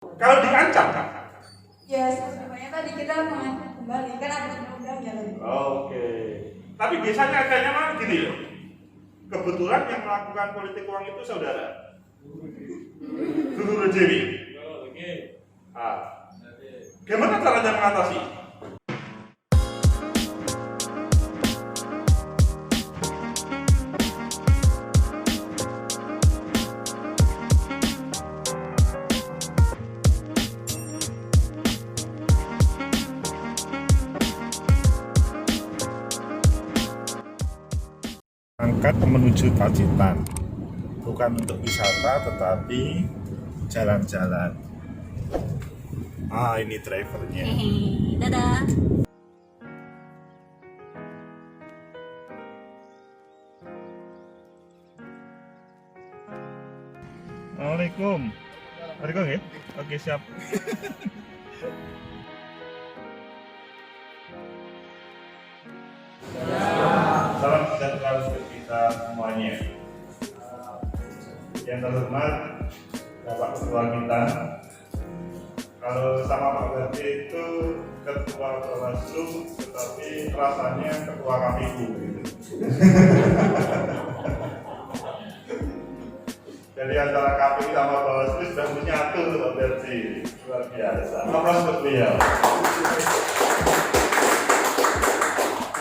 Kalau diancam, Ya, sebenarnya tadi kita mengancam kembali, kan ada undang-undangnya tadi. Oke. Tapi biasanya adanya mah gini loh. Kebetulan yang melakukan politik uang itu saudara. Guru Rejeli. Gimana caranya mengatasi? Angkat menuju Pacitan, bukan untuk wisata tetapi jalan-jalan. Ini drivernya. Dadah. Assalamualaikum. Assalamualaikum ya. Oke, siap. Salam sejahtera untuk kita semuanya. Yang terhormat Bapak Ketua kita. Kalau sama Pak Berti itu Ketua Bawaslu, tetapi rasanya Ketua KPU gitu. Jadi antara KPU sama Bawaslu sudah menyatu Pak Berti. Luar biasa. Aplaus untuk beliau.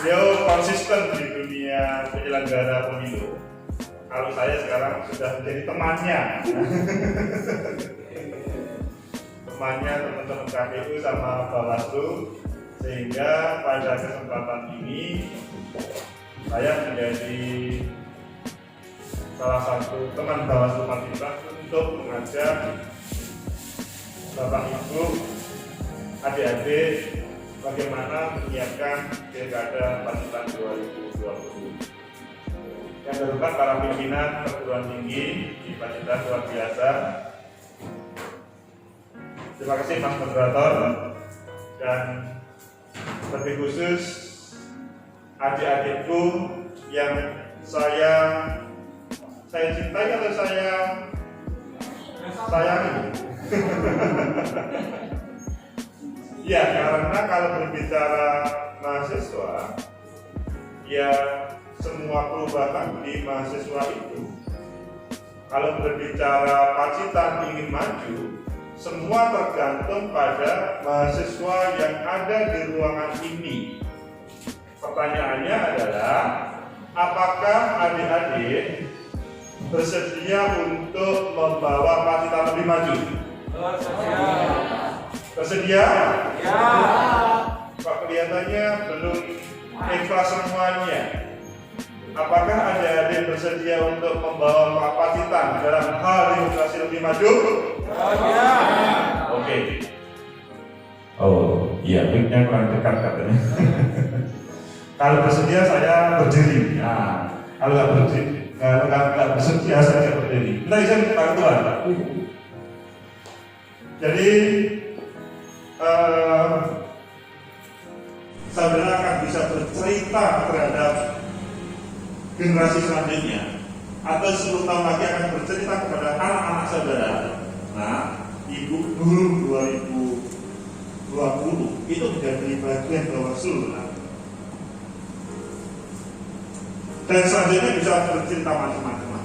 Beliau konsisten di dunia penyelenggara pemilu. Kalau saya sekarang sudah menjadi temannya. Temannya teman-teman KPU sama Bawaslu, sehingga pada kesempatan ini saya menjadi salah satu teman Bawaslu Pacitan untuk mengajak Bapak Ibu, adik-adik bagaimana menyiapkan Pilkada Pacitan 2020. Yang terhormat para pimpinan perguruan tinggi di Pacitan luar biasa. Terima kasih Mas Moderator, dan lebih khusus adik-adikku yang saya cintai atau saya sayangi. Ya, karena kalau berbicara mahasiswa, ya semua perubahan di mahasiswa itu, kalau berbicara Pacitan ingin maju, semua tergantung pada mahasiswa yang ada di ruangan ini. Pertanyaannya adalah, apakah adik-adik bersedia untuk membawa Pacitan lebih maju? Bersedia? Ya. Pak, kelihatannya belum ikhlas semuanya. Apakah adik-adik bersedia untuk membawa Pak Pacitan dalam hal demokrasi lebih maju? Ya. Oke. Oh, iya, mic-nya kurang dekat katanya. Kalau bersedia saya berdiri. Nah, kalau nggak bersedia saya berdiri. Kita izin Pak Ketua. Jadi saudara akan bisa bercerita terhadap generasi selanjutnya, atau 10 tahun lagi akan bercerita kepada anak-anak saudara. Nah, Ibu dulu 2020 itu menjadi bagian Bawaslu. Dan selanjutnya bisa bercerita macam-macam.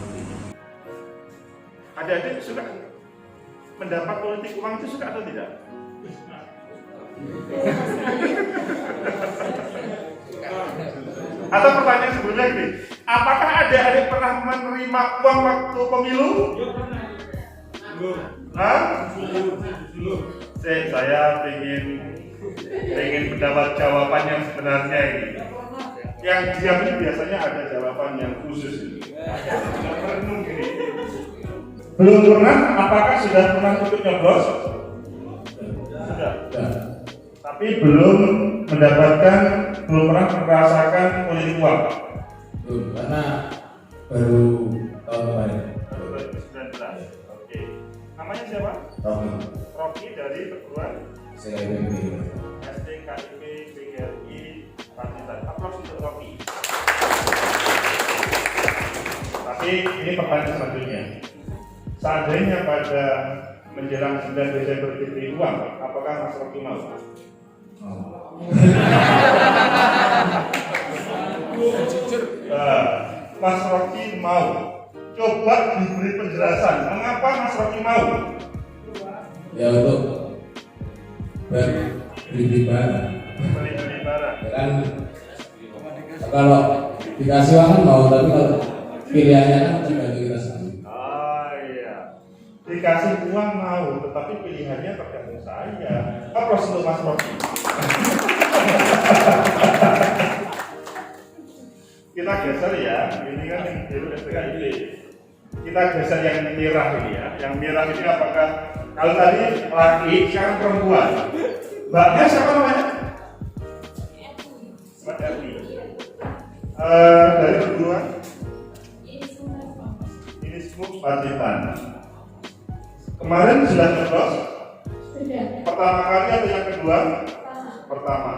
Adik-adik suka mendapat politik uang itu, suka atau tidak? Atau pertanyaan sebelumnya gini, apakah adik-adik pernah menerima uang waktu pemilu? Saya ingin mendapat jawaban yang sebenarnya ini. Yang diam ini biasanya ada jawaban yang khusus ini. Belum pernah? Apakah sudah pernah ikut nyoblos? Sudah. Tapi belum mendapatkan, belum pernah merasakan politik uang. Belum, karena baru tahun kemarin. 2019. Oke. Namanya siapa? Rocky. Rocky dari perguruan STKIP PGRI Pacitan. Aplaus untuk Rocky. Tapi ini pertanyaan selanjutnya. Seandainya pada menjelang 9 Desember diberi uang, apakah Mas Rocky mau? Mas Rocky mau. Coba diberi penjelasan, mengapa Mas Rocky mau? Ya untuk beli barang. Beli barang. Kan kalau dikasih uang kan mau, tapi kalau pilihannya kan tergantung kita sendiri. Ah iya. Dikasih uang mau, tetapi pilihannya tergantung saya. Apa untuk Mas Rocky? Kita geser ya, ini kan yang biru SPKID. Kita geser yang merah ini ya. Yang merah ini apakah kalau tadi laki, sekarang perempuan. Mbaknya siapa namanya? Mbak Erni. Dari perguruan? Ini semua Pacitan. Kemarin sudah nyoblos? Sudah. Pertama kali atau yang kedua? Pertama.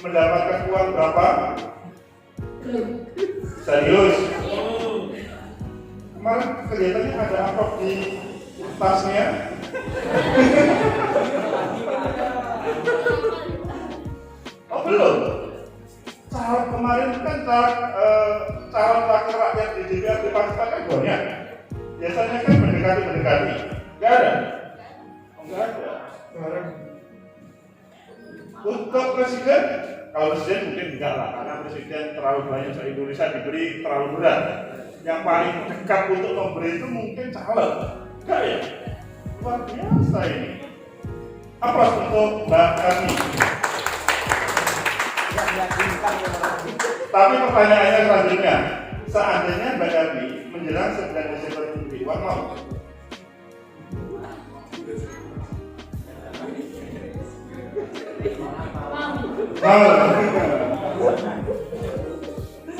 Mendapatkan uang berapa? Belum. Serius? Kemarin kelihatannya ada amplop di tasnya. Oh belum? Calon kemarin kan calon wakil rakyat di DPRD Pacitan kan banyak. Biasanya kan mendekati. Gak ada? Oh, gak ada. Untuk presiden, kalau presiden mungkin enggak lah, karena presiden terlalu banyak se-Indonesia diberi terlalu berat. Yang paling dekat untuk memberi itu mungkin calon. Enggak ya? Luar biasa ini. Apa untuk Mbak Erni? Tapi pertanyaannya selanjutnya, seandainya Mbak Erni menjelang 9 Desember diberi uang mau?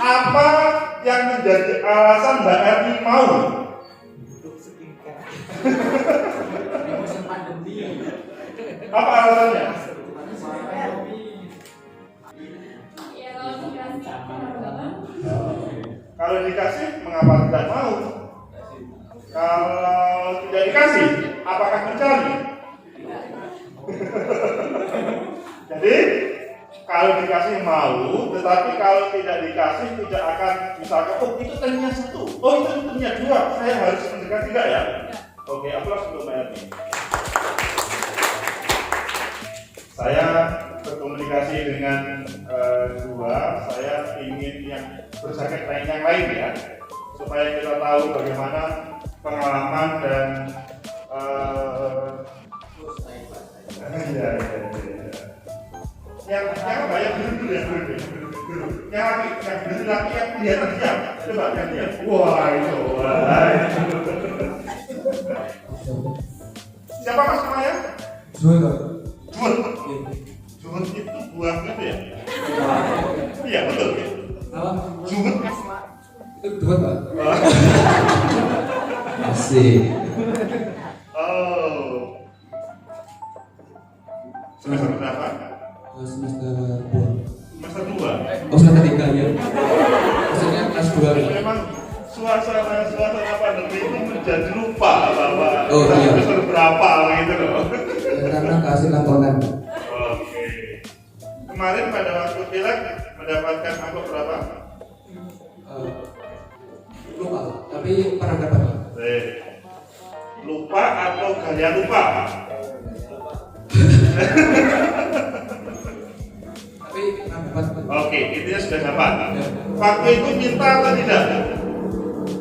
Apa yang menjadi alasan Mbak Erni mau? Apa alasannya? Kalau dikasih, mengapa tidak mau? Kalau tidak dikasih, apakah mencari? Jadi kalau dikasih mau, tetapi kalau tidak dikasih tidak akan misalkan, oh itu ternyata satu, oh itu ternyata dua, saya harus mendekati tidak ya? Oke, aplaus untuk Mbak Erni. Saya berkomunikasi dengan dua, saya ingin yang berjaket lain yang lain ya, supaya kita tahu bagaimana pengalaman dan yang apa yang dulu ya yang dulu laki yang kelihatan diam, coba yang diam. Wah itu, siapa mas namanya? Jual. Juhut itu buah gitu ya? Iya betul. Apa? Juhut. Itu dua Pak. Asik. Oh. Semester berapa? Semester 2. Semester 2. Oh semester 3 ya. Maksudnya kelas 2. Memang suasana pandemi itu menjadi lupa bahwa oh, iya. semester berapa gitu loh. Karena kasih kantoran. Oke. Kemarin pada waktu pileg mendapatkan amplop berapa? Lupa, tapi pernah dapat. Lupa atau gaya lupa? Tapi pernah dapat. Oke, intinya sudah dapat. Waktu itu minta atau tidak?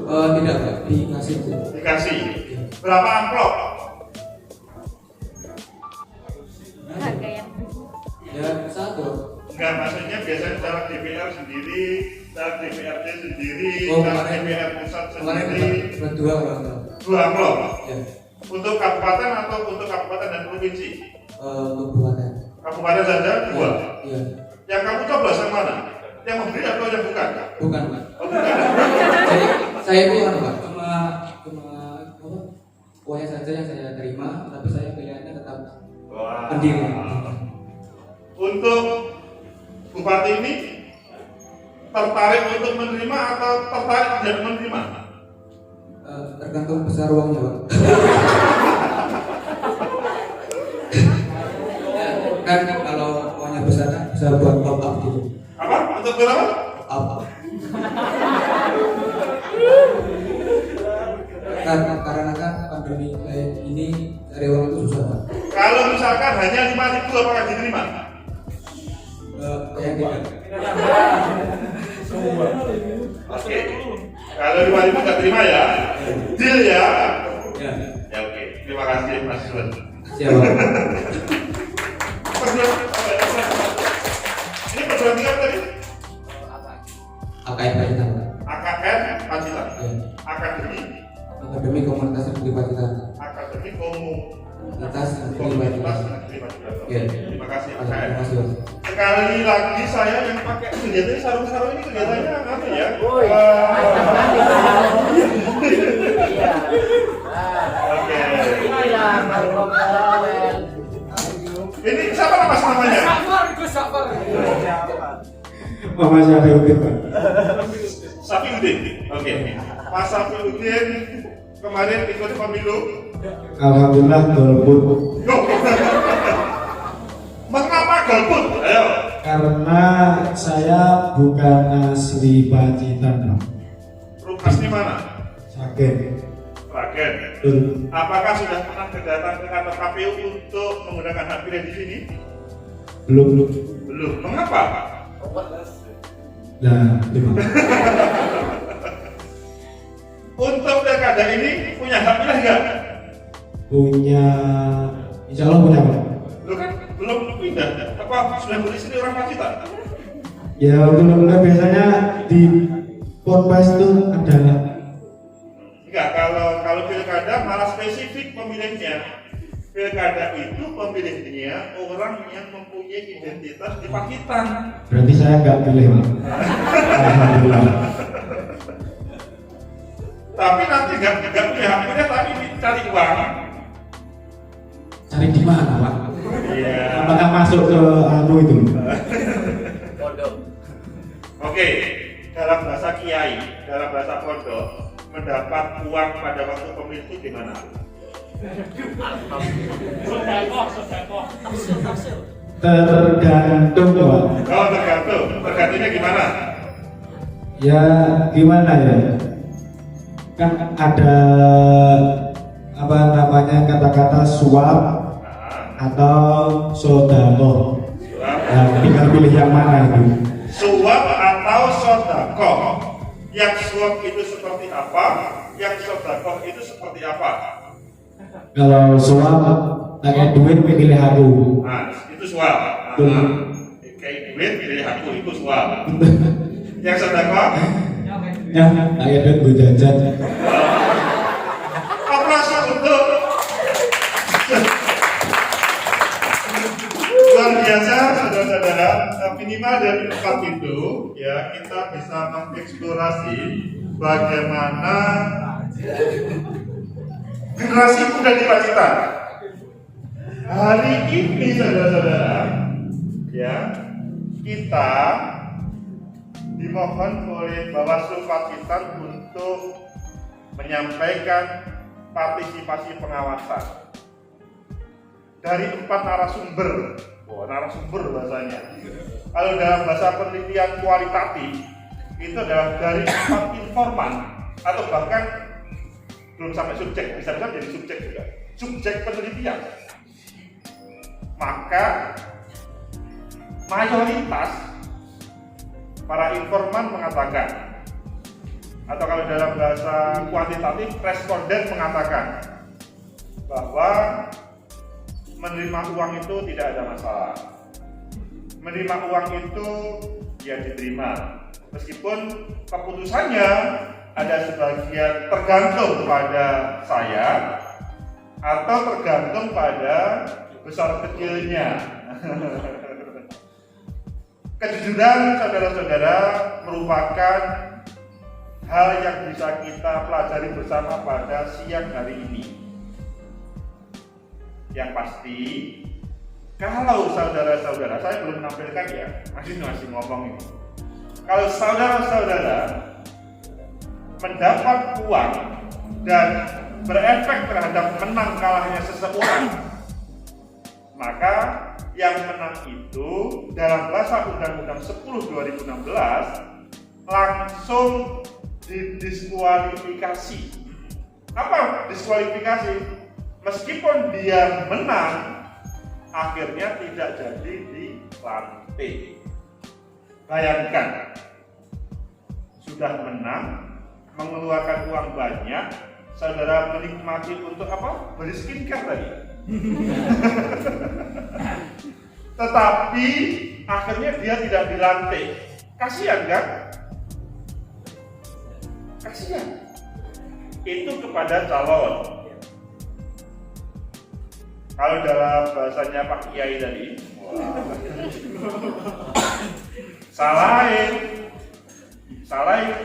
Tidak, Pak. Dikasih. Dikasih. Berapa amplop? Harga yang Ya satu. Enggak, maksudnya biasanya caleg DPR sendiri, caleg DPRD sendiri, Oh, caleg kemarin. DPR pusat Kemarin sendiri. dapat 2 kalau. 2 amplop. Ya. Untuk kabupaten atau untuk kabupaten dan provinsi? Kabupaten. Kabupaten saja 2. Iya. Yang kamu coblos yang mana? Yang memberi atau yang bukan? Bukan, Pak. Oh, bukan. Jadi saya itu kan Pak, cuma apa? Uangnya saja yang saya terima, tapi saya pilihannya tetap Wah. pendiri. Untuk bupati ini tertarik untuk menerima atau tertarik tidak menerima? Tergantung besar uangnya, Pak. Kan kalau uangnya besar kan bisa buat top up gitu. Apa? Untuk berapa? Top up. Karena kan pandemi kayak ini cari uang itu susah Pak. Kalau misalkan hanya 5.000 apakah diterima? Yang tidak. Oke. Kalau 5.000 nggak terima ya, deal ya. Ya. Ya oke. Terima kasih Mas Sun. Siapa? Ini perguruan tinggi apa tadi? AKM Pacitan. AKN Pacitan. Ya. Akademi Komunitas Negeri Pacitan. Akademi Komunitas Komunitas Negeri Negeri Pacitan. Pacitan. Ya. Terima kasih Terima AKN. kasih. Pak. Sekali lagi saya yang pakai kegiatan sarung-sarung ini kegiatannya apa ya? Oke. Ini siapa mas namanya? Mama Syafiuddin Pak. Syafiuddin. Oke. Mas Syafiuddin kemarin ikut pemilu. Alhamdulillah golput. Loh. Mengapa golput? Ayo. Karena saya bukan asli Pacitan Pak. Asli mana? Sakit. Raken. Betul. Apakah sudah pernah datang ke kantor KPU untuk menggunakan hak pilih di sini? Belum. Belum. Mengapa? Nah, lima. Untuk pilkada ini punya hak pilih nggak? Punya, insya Allah punya Pak. Lu kan belum pindah. Apa sudah beristri orang Pacitan? Ya alhamdulillah biasanya di Ponpes itu ada. Enggak, kalau pilkada malah spesifik pemilihnya. Pilkada itu pemilihnya orang yang mempunyai identitas di Pacitan. Berarti saya nggak pilih Pak. Alhamdulillah. Tapi nanti nggak punya hak pilih, tapi cari uang. Cari di mana Pak? Iya. Apakah masuk ke anu itu? Oke, dalam bahasa kiai, dalam bahasa pondok, mendapat uang pada waktu pemilu itu gimana? Tergantung Pak. Oh tergantung, tergantungnya gimana? Ya gimana ya? Kan ada apa namanya kata-kata suap atau sodako. Nah, tinggal pilih yang mana itu. Suap atau sodakoh? Yang suap itu seperti apa? Yang sodakoh itu seperti apa? Kalau suap pakai duit pilih aku. Nah, itu suap. Kayak duit pilih aku itu suap. Yang sodakoh? Ya, pakai duit gue jajan. Aplaus untuk luar biasa saudara-saudara. Minimal dari tempat itu ya kita bisa mengeksplorasi bagaimana generasi muda di Pacitan hari ini saudara-saudara ya kita dimohon oleh Bawaslu Pacitan untuk menyampaikan partisipasi pengawasan dari 4 narasumber. Narasumber bahasanya. Kalau dalam bahasa penelitian kualitatif itu adalah dari 4 informan atau bahkan belum sampai subjek, bisa jadi subjek juga. Subjek penelitian. Maka mayoritas para informan mengatakan, atau kalau dalam bahasa kuantitatif responden mengatakan bahwa menerima uang itu tidak ada masalah. Menerima uang itu ya diterima, meskipun keputusannya ada sebagian tergantung pada saya atau tergantung pada besar kecilnya. Kejujuran saudara-saudara merupakan hal yang bisa kita pelajari bersama pada siang hari ini. Yang pasti, kalau saudara-saudara, saya belum menampilkan ya, masih ngomong ini. Kalau saudara-saudara mendapat uang dan berefek terhadap menang kalahnya seseorang, maka yang menang itu dalam bahasa Undang-Undang 10 2016 langsung didiskualifikasi. Apa diskualifikasi? Meskipun dia menang, akhirnya tidak jadi dilantik. Bayangkan, sudah menang, mengeluarkan uang banyak, saudara menikmati untuk apa? Beli skincare tadi. Tetapi akhirnya dia tidak dilantik. Kasihan kan? Kasihan. Itu kepada calon. Kalau dalam bahasanya Pak Kiai tadi, salahin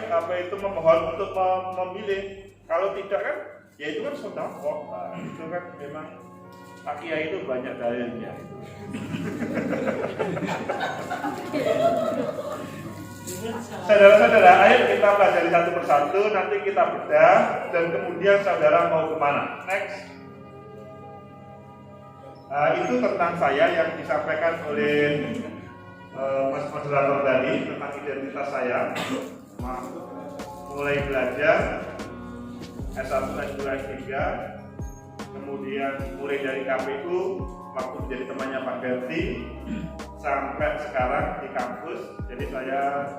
apa itu memohon untuk memilih. Kalau tidak kan, ya itu kan sedekah. Itu kan memang Pak Kiai itu banyak dalilnya. Saudara-saudara, ayo kita pelajari satu persatu, nanti kita bedah, dan kemudian saudara mau kemana? Next. Itu tentang saya yang disampaikan oleh Mas moderator tadi tentang identitas saya. Mulai belajar S1, S2, S3, kemudian mulai dari KPU waktu menjadi temannya Pak Berti sampai sekarang di kampus. Jadi saya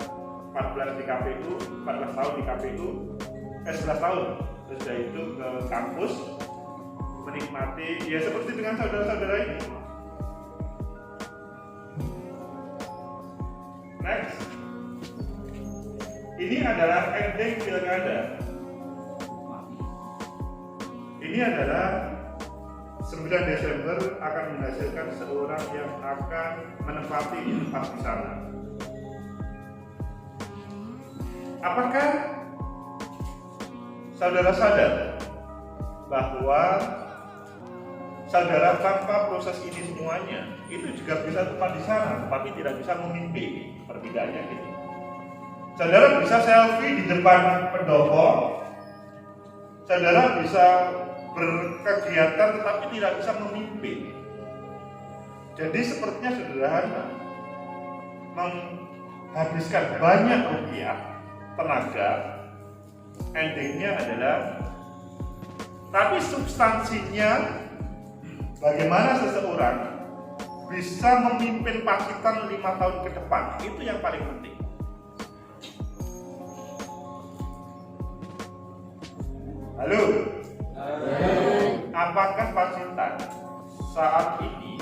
14 di KPU, 14 tahun di KPU, 11 tahun sudah itu ke kampus menikmati ya seperti dengan saudara-saudara ini. Next, ini adalah ending pilkada. Ini adalah 9 Desember akan menghasilkan seorang yang akan menempati tempat di sana. Apakah saudara sadar bahwa saudara tanpa proses ini semuanya itu juga bisa tempat di sana, tapi tidak bisa memimpin? Perbedaannya gitu. Saudara bisa selfie di depan pendopo, saudara bisa berkegiatan tetapi tidak bisa memimpin. Jadi sepertinya sederhana, menghabiskan banyak rupiah, tenaga, endingnya adalah, tapi substansinya bagaimana seseorang bisa memimpin Pacitan 5 tahun ke depan, itu yang paling penting. Halo? Apakah Pacitan saat ini,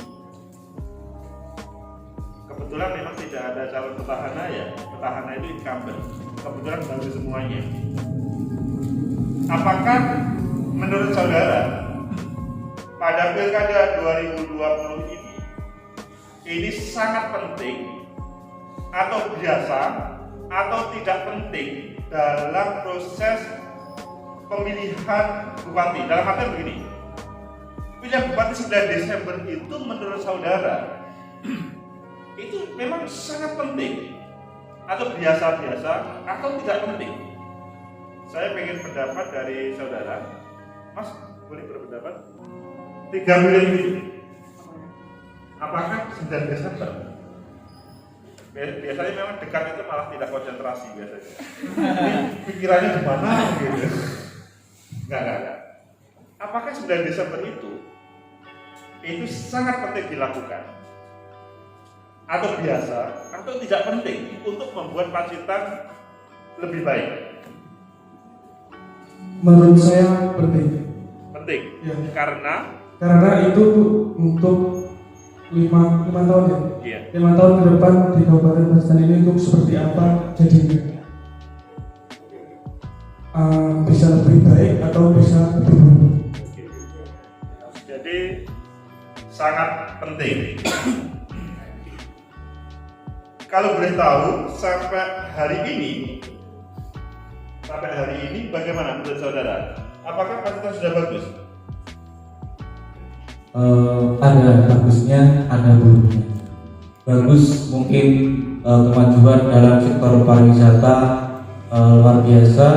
kebetulan memang tidak ada calon petahana ya, petahana itu incumbent, kebetulan baru semuanya. Apakah menurut saudara pada pilkada 2020 ini sangat penting atau biasa atau tidak penting dalam proses pemilihan bupati? Dalam artian begini, pilihan bupati 9 Desember itu menurut saudara itu memang sangat penting atau biasa-biasa atau tidak penting? Saya ingin pendapat dari saudara. Mas, boleh berpendapat? 3 miliar. Apakah 9 Desember? Biasanya memang dekat itu malah tidak konsentrasi biasanya. Pikirannya di mana gitu. Enggak. Apakah 9 Desember itu sangat penting dilakukan? Atau biasa, atau tidak penting untuk membuat Pacitan lebih baik? Menurut saya penting. Penting? Ya. Karena itu untuk 5 tahun ya. iya. 5 tahun ke depan di Kabupaten Pacitan ini untuk seperti apa jadinya? Bisa lebih baik atau bisa lebih buruk? Jadi sangat penting. Kalau boleh tahu sampai hari ini bagaimana menurut saudara? Apakah Pacitan sudah bagus? Ada bagusnya, ada buruknya. Bagus mungkin kemajuan dalam sektor pariwisata luar biasa,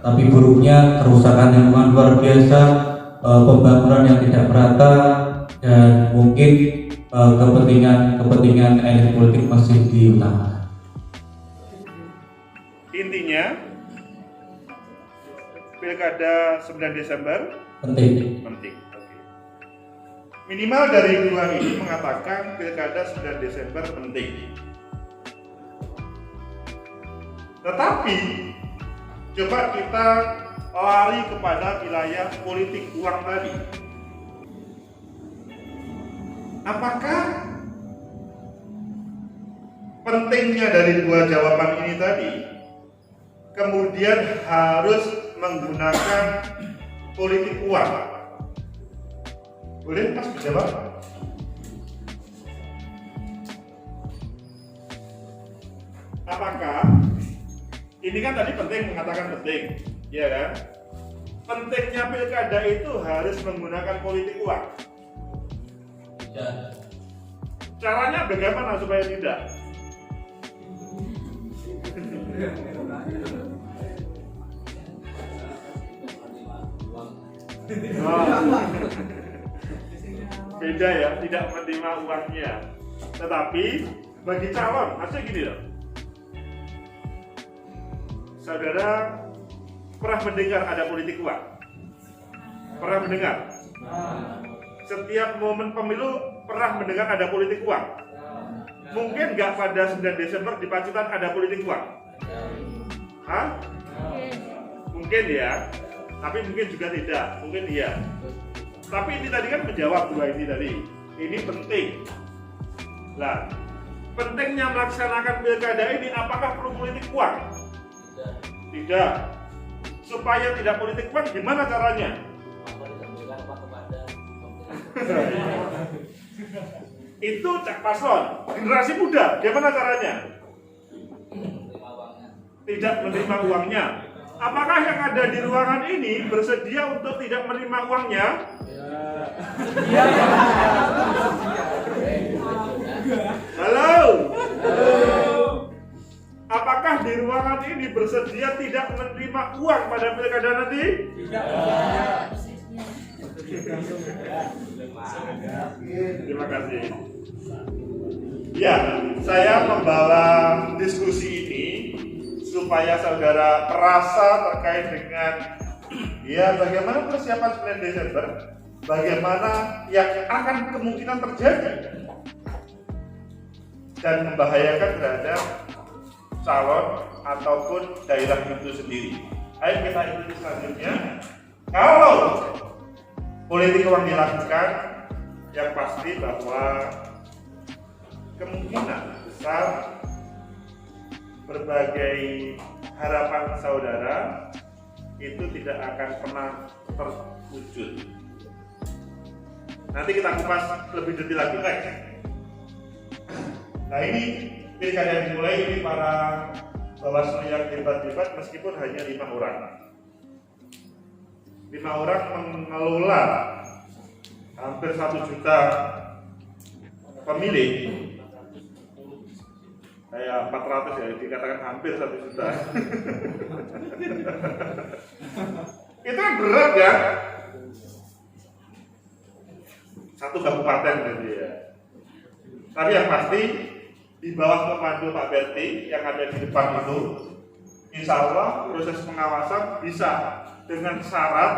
tapi buruknya kerusakan lingkungan luar biasa, pembangunan yang tidak merata, dan mungkin kepentingan elit politik masih diutamakan. Intinya Pilkada 9 Desember Penting. penting. Oke. Minimal dari dua ini mengatakan Pilkada 9 Desember penting. Tetapi coba kita lari kepada wilayah politik uang tadi. Apakah pentingnya dari dua jawaban ini tadi kemudian harus menggunakan politik uang? Boleh Mas dijawab? Apakah ini kan tadi penting, mengatakan penting, ya kan? Pentingnya pilkada itu harus menggunakan politik uang. Caranya bagaimana supaya tidak? Beda ya, tidak menerima uangnya. Tetapi bagi calon, maksudnya gini loh. Saudara pernah mendengar ada politik uang? Pernah mendengar? Setiap momen pemilu pernah mendengar ada politik uang? Mungkin nggak pada 9 Desember di Pacitan ada politik uang? Hah? Mungkin ya, tapi mungkin juga tidak, mungkin iya. Tapi ini tadi kan menjawab dua ini tadi. Ini penting. Lah, pentingnya melaksanakan pilkada ini apakah perlu politik uang? Tidak. Supaya tidak politik uang gimana caranya? Itu cak paslon, generasi muda, gimana caranya? Tidak menerima uangnya. Apakah yang ada di ruangan ini bersedia untuk tidak menerima uangnya? Halo? Apakah di ruangan ini bersedia tidak menerima uang pada pilkada nanti? Terima kasih. Ya, saya membawa diskusi ini supaya saudara merasa terkait dengan ya bagaimana persiapan 9 Desember, bagaimana yang akan kemungkinan terjadi dan membahayakan terhadap calon ataupun daerah itu sendiri. Ayo kita ikuti selanjutnya. Kalau politik uang dilakukan, yang pasti bahwa kemungkinan besar berbagai harapan saudara itu tidak akan pernah terwujud. Nanti kita kupas lebih detail lagi, guys. Nah ini pilkada yang dimulai ini para Bawaslu yang hebat-hebat meskipun hanya 5 orang. 5 orang mengelola hampir 1 juta pemilih. Kayak 400 ya, dikatakan hampir 1 juta. Itu kan berat ya. Satu kabupaten gitu ya. Tapi yang pasti di bawah komando Pak Berti yang ada di depan itu, insya Allah proses pengawasan bisa dengan syarat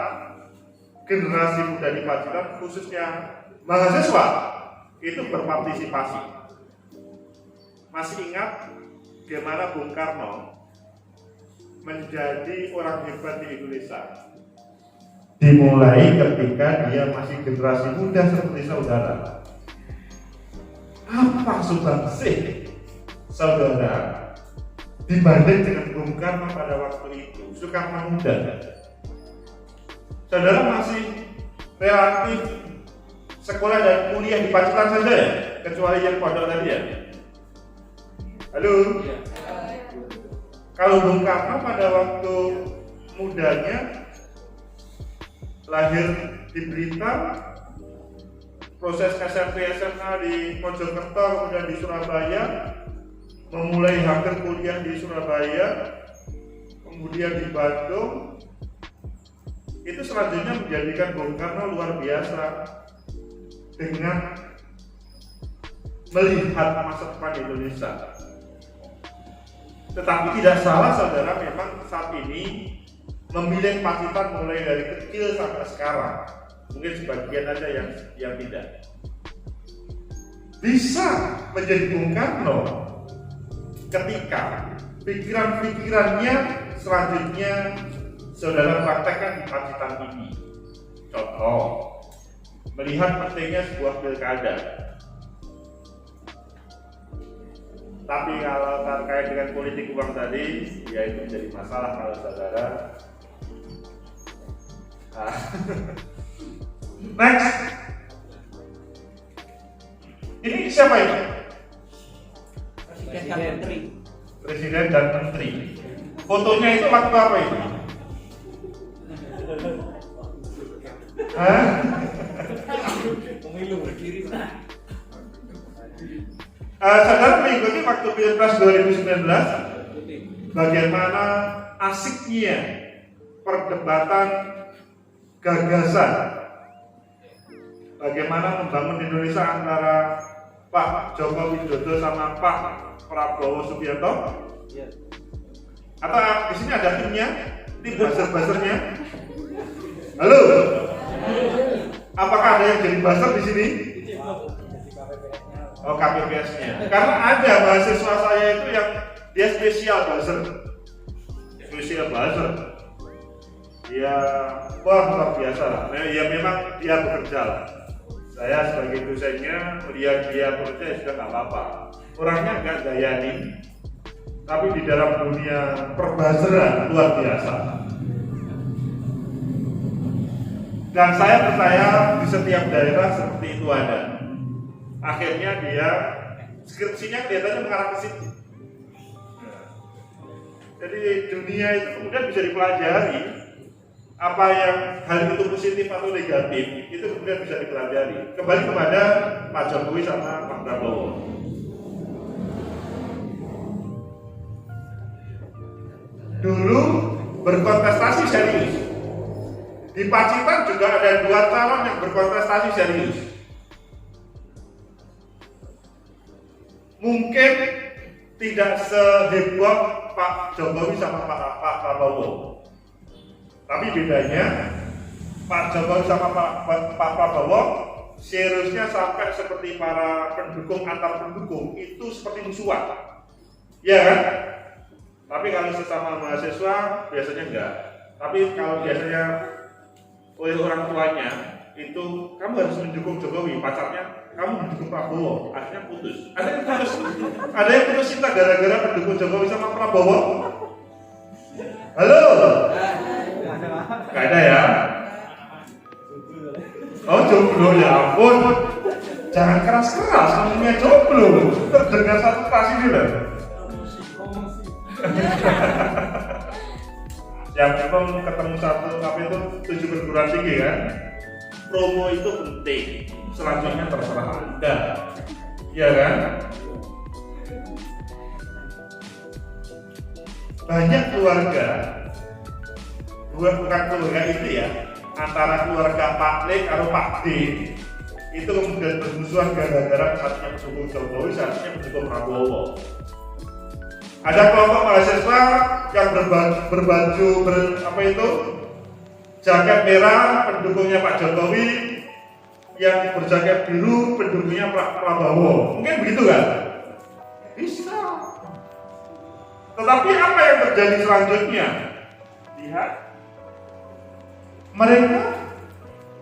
generasi muda di Pacitan khususnya mahasiswa itu berpartisipasi. Masih ingat bagaimana Bung Karno menjadi orang hebat di Indonesia? Dimulai ketika dia masih generasi muda seperti saudara. Apa sumbangsih saudara dibanding dengan Bung Karno pada waktu itu? Soekarno muda. Saudara masih relatif sekolah dan kuliah di Pacitan saja ya? Kecuali yang pondok tadi ya? Halo? Kalau Bung Karno pada waktu mudanya lahir di Blitar, proses SMP SMA di Mojokerto, kemudian di Surabaya, memulai hampir kuliah di Surabaya, kemudian di Bandung, itu selanjutnya menjadikan Bung Karno luar biasa. dengan melihat masa depan Indonesia. Tetapi tidak salah saudara, memang saat ini memilih Pacitan mulai dari kecil sampai sekarang. Mungkin sebagian aja yang tidak. Bisa menjadi Bung Karno ketika pikiran-pikirannya selanjutnya saudara praktekkan di Pacitan ini. Contoh, melihat pentingnya sebuah pilkada. Tapi kalau terkait dengan politik uang tadi, ya itu menjadi masalah kalau saudara. Next, ini siapa ini? Presiden dan Menteri. Fotonya itu waktu apa ini? Hah? Saudara mengikuti waktu Pilpres 2019 bagaimana asiknya perdebatan gagasan, bagaimana membangun Indonesia antara Pak Joko Widodo sama Pak Prabowo Subianto? Atau di sini ada timnya, tim buzzer-buzzernya? Halo? Apakah ada yang jadi buzzer di sini? Oh, KPPS-nya. Karena ada mahasiswa saya itu yang dia spesial buzzer. Ya, wah luar biasa lah. Nah, ya memang dia bekerja lah. Saya sebagai dosennya melihat dia bekerja ya sudah nggak apa-apa. Orangnya nggak gayani, tapi di dalam dunia perbuzzeran luar biasa. Dan saya percaya di setiap daerah seperti itu ada. Akhirnya dia skripsinya kelihatannya mengarah ke situ. Jadi dunia itu kemudian bisa dipelajari. Apa yang hal itu positif atau negatif itu kemudian bisa dipelajari. Kembali kepada Pak Jokowi sama Pak Prabowo. Dulu berkontestasi serius. Di Pacitan juga ada 2 calon yang berkontestasi serius. Mungkin tidak seheboh Pak Jokowi sama Pak Prabowo. Tapi bedanya Pak Jokowi sama Pak Prabowo seriusnya sampai seperti para pendukung antar pendukung itu seperti musuhan. Ya kan? Tapi kalau sesama mahasiswa biasanya enggak. Tapi kalau biasanya oleh orang tuanya itu kamu harus mendukung Jokowi, pacarnya kamu mendukung Prabowo, akhirnya putus. Ada yang putus cinta gara-gara mendukung Jokowi sama Prabowo. Halo? Gak ada ya? Oh jomblo, ya ampun. Jangan keras-keras, namanya jomblo. Terdengar satu pasti dulu. Yang memang ketemu satu apa itu 7 perguruan tinggi kan? Promo itu penting. Selanjutnya terserah Anda. Iya kan? Banyak keluarga, bukan keluarga itu ya, antara keluarga Pak Le atau Pak D itu kemudian bermusuhan gara-gara satunya mendukung Jokowi, satunya mendukung Prabowo. Ada kelompok mahasiswa yang berbaju jaket merah pendukungnya Pak Jokowi, yang berjaket biru pendukungnya Pak Prabowo. Mungkin begitu kan? Bisa. Tetapi apa yang terjadi selanjutnya? Lihat, mereka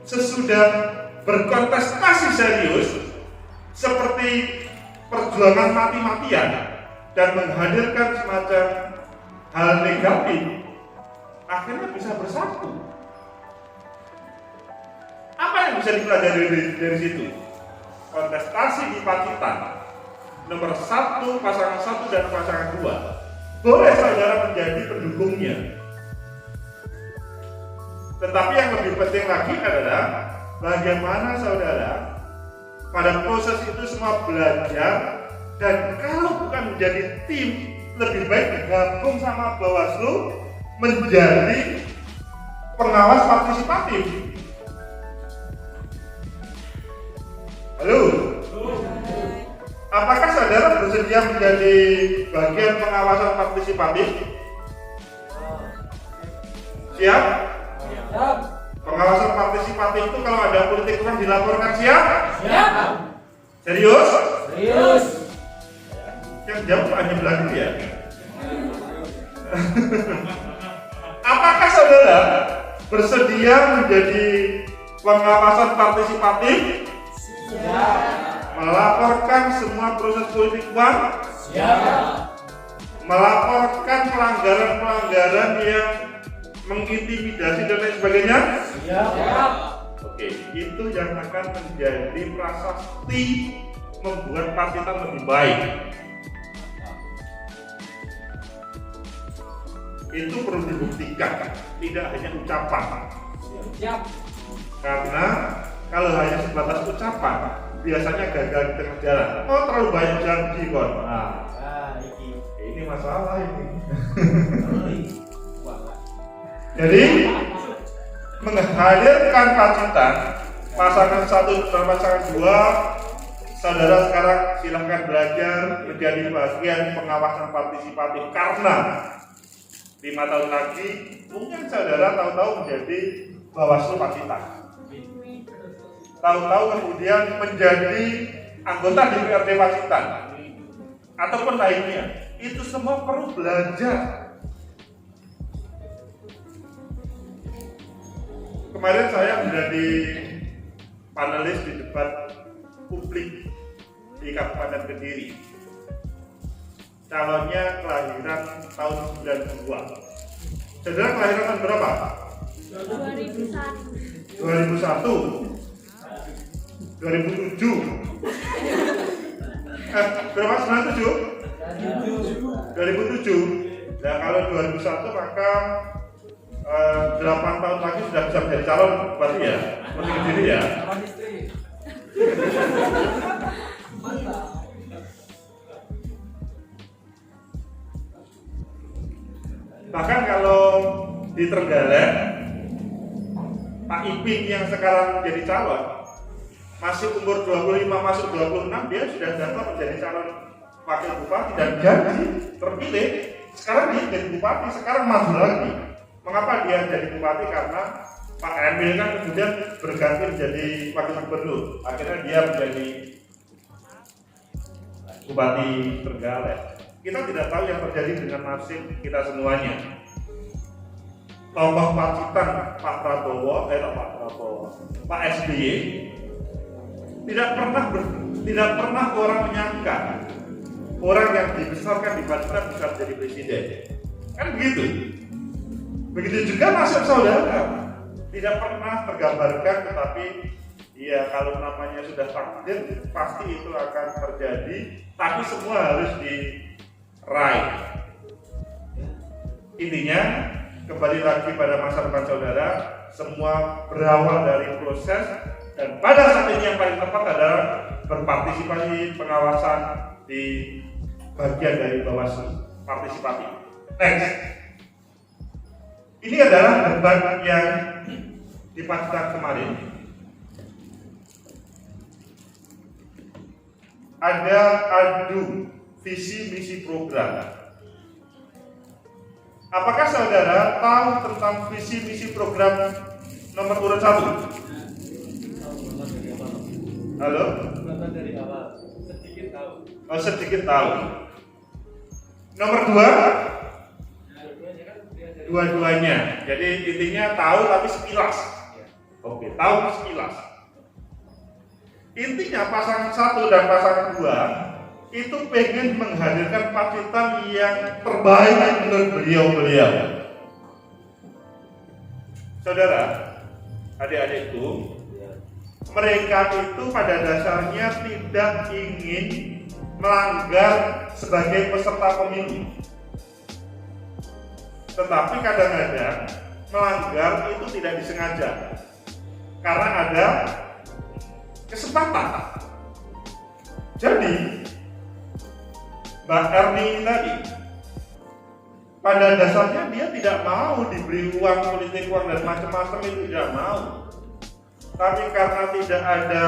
sesudah berkontestasi serius seperti perjuangan mati-matian dan menghadirkan semacam hal negatif, akhirnya bisa bersatu. Apa yang bisa dipelajari dari situ? Kontestasi di Pacitan, nomor 1, pasangan 1 dan pasangan 2. Boleh saudara menjadi pendukungnya. Tetapi yang lebih penting lagi adalah bagaimana saudara pada proses itu semua belajar, dan kalau bukan menjadi tim, lebih baik bergabung sama Bawaslu menjadi pengawas partisipatif. Halo? Apakah saudara bersedia menjadi bagian pengawasan partisipatif? Siap? Pengawasan partisipatif itu kalau ada politik uang dilaporkan siap? Serius? Yang jawab hanya belakang ya. Apakah saudara bersedia menjadi pengawasan partisipatif? Melaporkan semua proses politik uang? Melaporkan pelanggaran-pelanggaran yang mengintimidasi dan lain sebagainya? Oke, itu yang akan menjadi prasasti membuat Pacitan lebih baik. Itu perlu dibuktikan, tidak hanya ucapan. Karena kalau hanya sebatas ucapan, biasanya gagal di tengah jalan. Oh, terlalu banyak janji kon. Ini masalah ini. Jadi menghadirkan Pacitan pasangan 1 dan pasangan 2, saudara sekarang silahkan belajar menjadi bagian pengawasan partisipatif, karena 5 tahun lagi mungkin saudara tahu-tahu menjadi Bawaslu Pacitan, tahu-tahu kemudian menjadi anggota DPRD Pacitan ataupun lainnya. Itu semua perlu belajar. Kemarin saya menjadi panelis di debat publik di Kabupaten Kediri. Calonnya kelahiran tahun 92. Saudara kelahiran tahun berapa? 2001. 2007. Berapa? 97? 2007. Nah, kalau 2001 maka 8 tahun lagi sudah bisa menjadi calon berarti ya, seperti Kediri ya. Bahkan kalau di Trenggalek, Pak Ipin yang sekarang menjadi calon masih umur 25 masuk 26, dia sudah dapat menjadi calon wakil bupati dan jadi terpilih. Sekarang dia jadi bupati, sekarang maju lagi. Mengapa dia jadi bupati? Karena Pak Emil kan kemudian berganti menjadi wakil gubernur. Akhirnya dia menjadi bupati Trenggalek. Kita tidak tahu yang terjadi dengan nasib kita semuanya. Tokoh Pacitan Pak SBY tidak pernah orang menyangka orang yang dibesarkan di Pacitan bisa menjadi presiden. Kan begitu. Begitu juga nasib saudara, tidak pernah tergambarkan, tetapi ya kalau namanya sudah takdir pasti itu akan terjadi, tapi semua harus diraih. Intinya kembali lagi pada masa depan saudara, semua berawal dari proses, dan pada saat ini yang paling tepat adalah berpartisipasi pengawasan di bagian dari Bawaslu partisipatif. Next. Ini adalah debat yang di Pacitan kemarin. Ada adu visi misi program. Apakah saudara tahu tentang visi misi program nomor urut 1? Halo? Dari awal, sedikit tahu. Oh, sedikit tahu. Nomor 2? Dua-duanya. Jadi intinya tahu tapi sekilas. Oke, tahu sekilas. Intinya pasangan 1 dan pasangan 2 itu pengen menghadirkan Pacitan yang terbaik menurut beliau-beliau. Saudara, adik-adikku, mereka itu pada dasarnya tidak ingin melanggar sebagai peserta pemilu. Tetapi kadang-kadang melanggar itu tidak disengaja karena ada kesempatan. Jadi Mbak Erni tadi pada dasarnya dia tidak mau diberi uang, politik uang dan macam-macam, itu tidak mau. Tapi karena tidak ada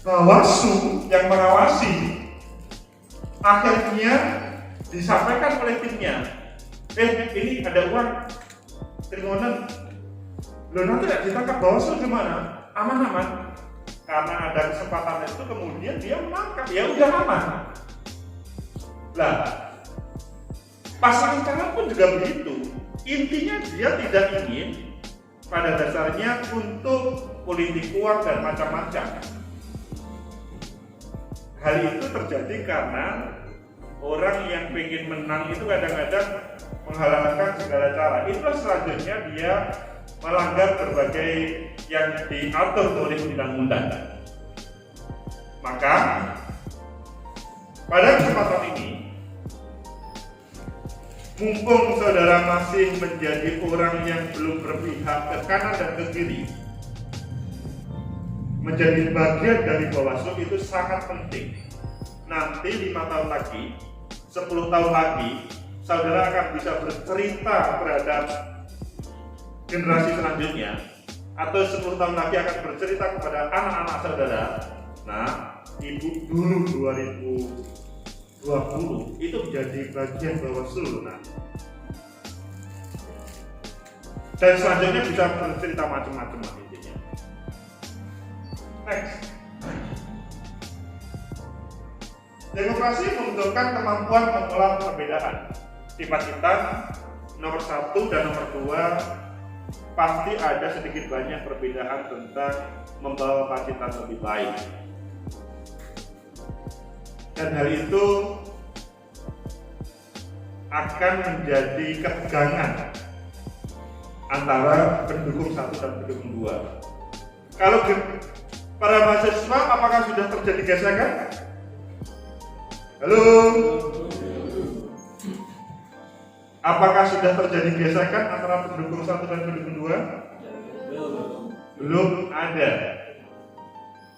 Bawaslu yang mengawasi akhirnya disampaikan oleh timnya, ini ada uang triliunan, lo nanti tidak ditangkap Bawaslu gimana? Aman-aman. Karena ada kesempatan itu kemudian dia menangkap, ya udah aman. Lah, pasangan calon pun juga begitu. Intinya dia tidak ingin pada dasarnya untuk politik uang dan macam-macam. Hal itu terjadi karena orang yang ingin menang itu kadang-kadang menghalalkan segala cara. Itulah selanjutnya dia melanggar berbagai yang diatur oleh undang-undang. Maka pada kesempatan ini, mumpung saudara masih menjadi orang yang belum berpihak ke kanan dan ke kiri, menjadi bagian dari Bawaslu itu sangat penting. Nanti 5 tahun lagi, 10 tahun lagi, saudara akan bisa bercerita terhadap generasi selanjutnya, atau 10 tahun lagi akan bercerita kepada anak-anak saudara. Nah, ibu dulu 2020 itu menjadi bagian Bawaslu. Nah, dan selanjutnya bisa bercerita macam-macam intinya. Next. Demokrasi membutuhkan kemampuan mengolah perbedaan. Cita-cita nomor 1 dan nomor 2 pasti ada sedikit banyak perbedaan tentang membawa Pacitan lebih baik. Dan hal itu akan menjadi ketegangan antara pendukung 1 dan pendukung 2. Kalau para mahasiswa, apakah sudah terjadi gesekan? Halo? Apakah sudah terjadi gesekan antara pendukung 1 dan pendukung 2? Belum ada.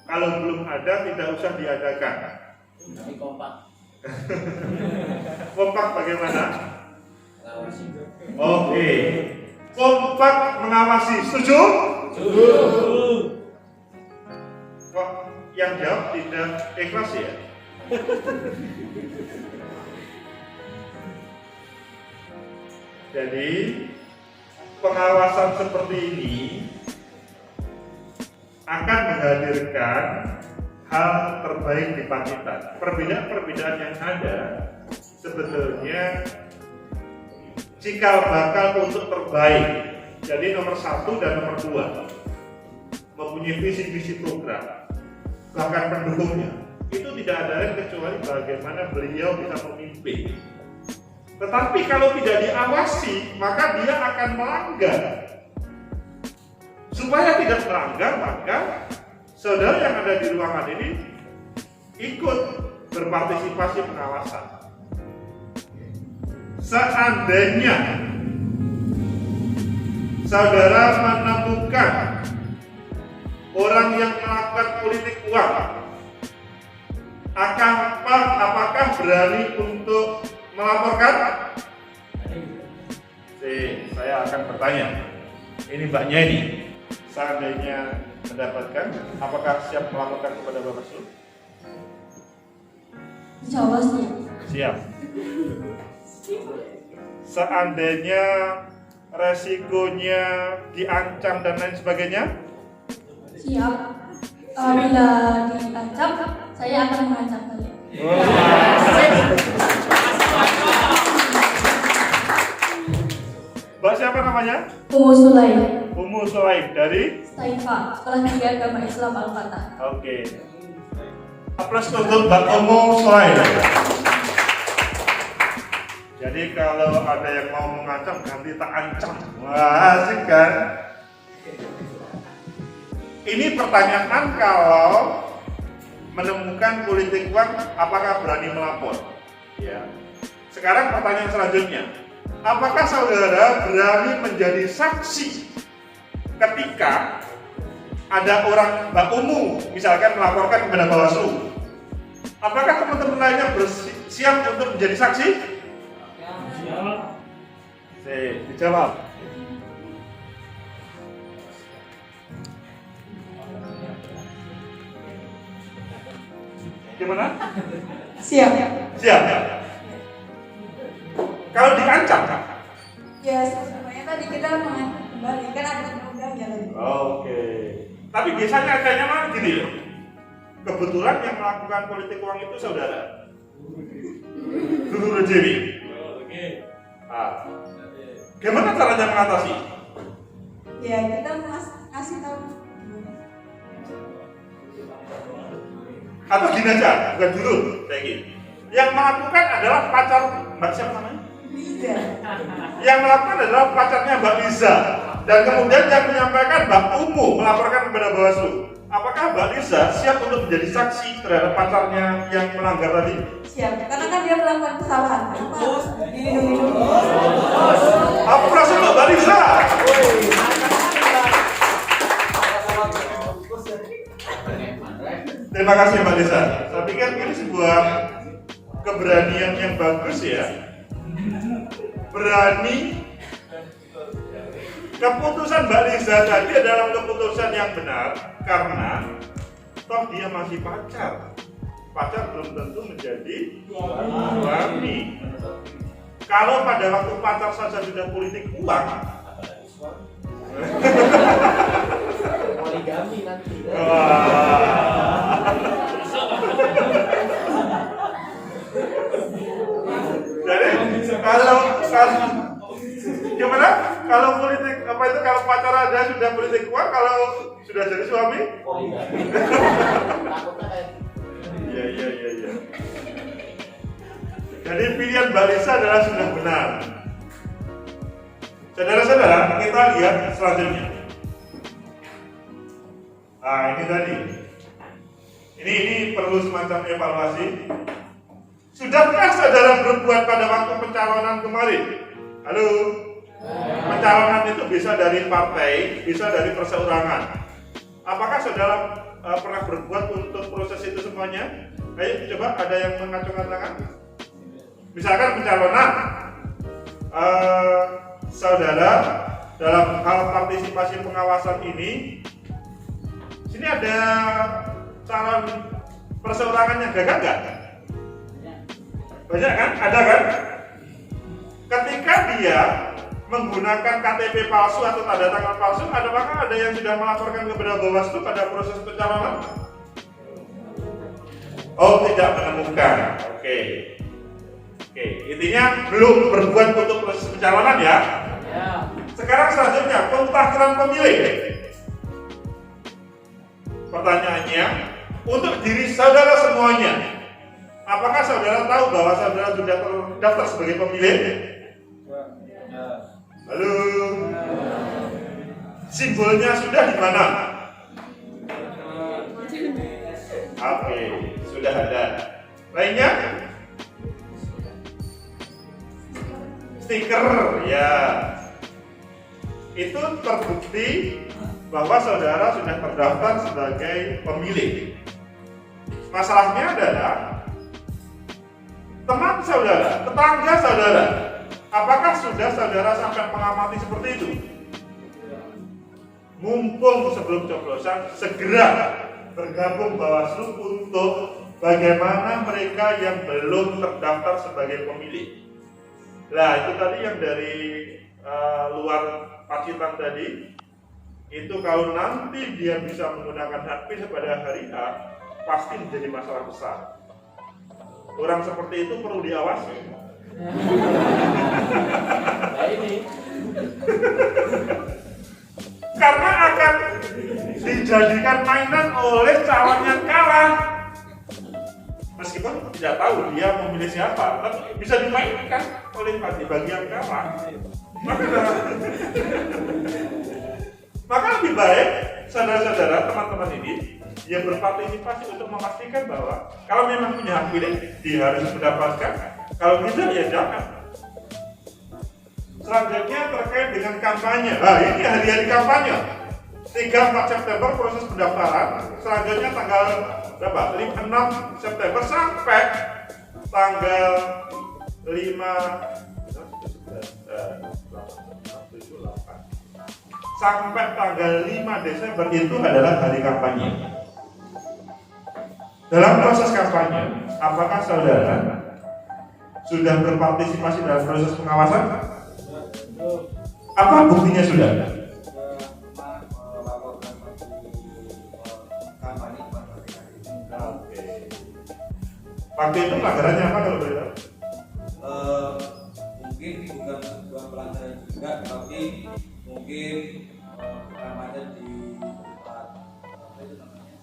Kalau belum ada, tidak usah diadakan. Kompak bagaimana? Oke. Kompak mengawasi. Setuju? Kok yang jawab tidak ikhlas ya? Jadi pengawasan seperti ini akan menghadirkan hal terbaik di Pacitan. Perbedaan-perbedaan yang ada sebetulnya cikal bakal untuk terbaik. Jadi nomor 1 dan nomor 2 mempunyai visi-visi program, bahkan pendukungnya itu tidak ada lain kecuali bagaimana beliau bisa memimpin. Tetapi kalau tidak diawasi, maka dia akan melanggar. Supaya tidak melanggar, maka saudara yang ada di ruangan ini ikut berpartisipasi pengawasan. Seandainya saudara menemukan orang yang melakukan politik uang, apakah berani untuk melaporkan? Saya akan bertanya. Ini Mbaknya ini, seandainya mendapatkan, apakah siap melaporkan kepada Bawaslu? Insya Allah siap. Siap. Seandainya resikonya diancam dan lain sebagainya? Siap. Bila diancam, saya akan mengancam kalian. Mbak siapa namanya? Umu Sulaim, Umu Sulaim dari? Taifa, Sekolah Tinggi Agama Islam Al-Fatah. Oke. Aplaus untuk Mbak Umu Sulaim. Jadi kalau ada yang mau mengancam, ganti tak ancam. Wah, asik kan? Ini pertanyaan kalau menemukan politik uang, apakah berani melapor? Ya. Sekarang pertanyaan selanjutnya, apakah saudara berani menjadi saksi ketika ada orang Mbak Umu misalkan melaporkan kepada Bawaslu? Apakah teman-teman lainnya siap untuk menjadi saksi? Dijawab. Gimana? Siap. Siap. Kalau diancam, Ya, sebenarnya tadi kita mengancam kembali, kan ada undang-undangnya tadi. oke. Tapi biasanya adanya mah gini loh. Kebetulan yang melakukan politik uang itu saudara. Guru Rejeri. Gimana caranya mengatasi? Ya, kita ngasih tahu. Atau gini aja, bukan dulu, kayak gini. Yang melakukan adalah pacar Mbak siapa namanya? Liza. Yang melakukan adalah pacarnya Mbak Liza. Dan kemudian yang menyampaikan Mbak Umu melaporkan kepada Bawaslu. Apakah Mbak Liza siap untuk menjadi saksi terhadap pacarnya yang melanggar tadi? Siap, karena kan dia melakukan kesalahan. Dilindungi dulu. Aplaus untuk Mbak Liza. Terima kasih Mbak Liza. Saya pikir ini sebuah keberanian yang bagus ya. Berani. Keputusan Mbak Liza tadi adalah keputusan yang benar karena toh dia masih pacar. Pacar belum tentu menjadi suami. Kalau pada waktu pacar saja sudah politik uang, Poligami nanti. jadi kalau gimana? Kalau politik apa itu kalau pacar ada sudah politik uang, kalau sudah jadi suami? Poligami. Takutnya kayak Iya. Jadi pilihan Mbak Liza adalah sudah benar. Saudara-saudara, kita lihat selanjutnya. Nah, ini tadi. Ini perlu semacam evaluasi. Sudahkah saudara berbuat pada waktu pencalonan kemarin? Halo? Pencalonan itu bisa dari partai, bisa dari perseorangan. Apakah saudara pernah berbuat untuk proses itu semuanya? Ayo coba ada yang mengacungkan tangan. Misalkan pencalonan, saudara dalam hal partisipasi pengawasan ini, sini ada calon perseorangan yang gagal nggak? Banyak kan? Ada kan? Ketika dia menggunakan KTP palsu atau tanda tangan palsu, apakah ada yang sudah melaporkan kepada Bawaslu pada proses pencalonan? Oh, tidak menemukan. Oke, intinya belum berbuat untuk proses pencalonan ya. Sekarang selanjutnya pemutahiran pemilih. Pertanyaannya, untuk diri saudara semuanya, apakah saudara tahu bahwa saudara sudah terdaftar sebagai pemilih? Halo. Simbolnya sudah di mana? Oke, sudah ada. Lainnya? Stiker, ya. Itu terbukti bahwa saudara sudah terdaftar sebagai pemilih. Masalahnya adalah teman saudara, tetangga saudara, apakah sudah saudara sampai mengamati seperti itu? Mumpung sebelum coblosan, segera bergabung Bawaslu untuk bagaimana mereka yang belum terdaftar sebagai pemilih. Nah, itu tadi yang dari luar Pacitan tadi, itu kalau nanti dia bisa menggunakan hak pilih pada hari H, pasti menjadi masalah besar. Orang seperti itu perlu diawasi. nah ini. Karena akan dijadikan mainan oleh calon yang kalah. Meskipun tidak tahu dia memilih siapa, tapi bisa dimainkan oleh bagi yang kalah. Maka lebih baik saudara-saudara, teman-teman ini yang berpartisipasi untuk memastikan bahwa kalau memang punya hak pilih, dia harus mendapatkan. Kalau tidak, ya jangan. Selanjutnya terkait dengan kampanye. Nah, ini hari-hari kampanye. 3-4 September proses pendaftaran. Selanjutnya tanggal berapa? 6 September sampai tanggal 5 sampai tanggal 5 Desember itu adalah hari kampanye. Dalam proses kampanye, apakah saudara sudah berpartisipasi dalam proses pengawasan? Apa buktinya saudara? Oke. Waktu itu pelanggarannya apa kalau boleh tahu? Mungkin bukan sebuah pelanggaran juga, tapi mungkin kampanye di tempat apa itu namanya?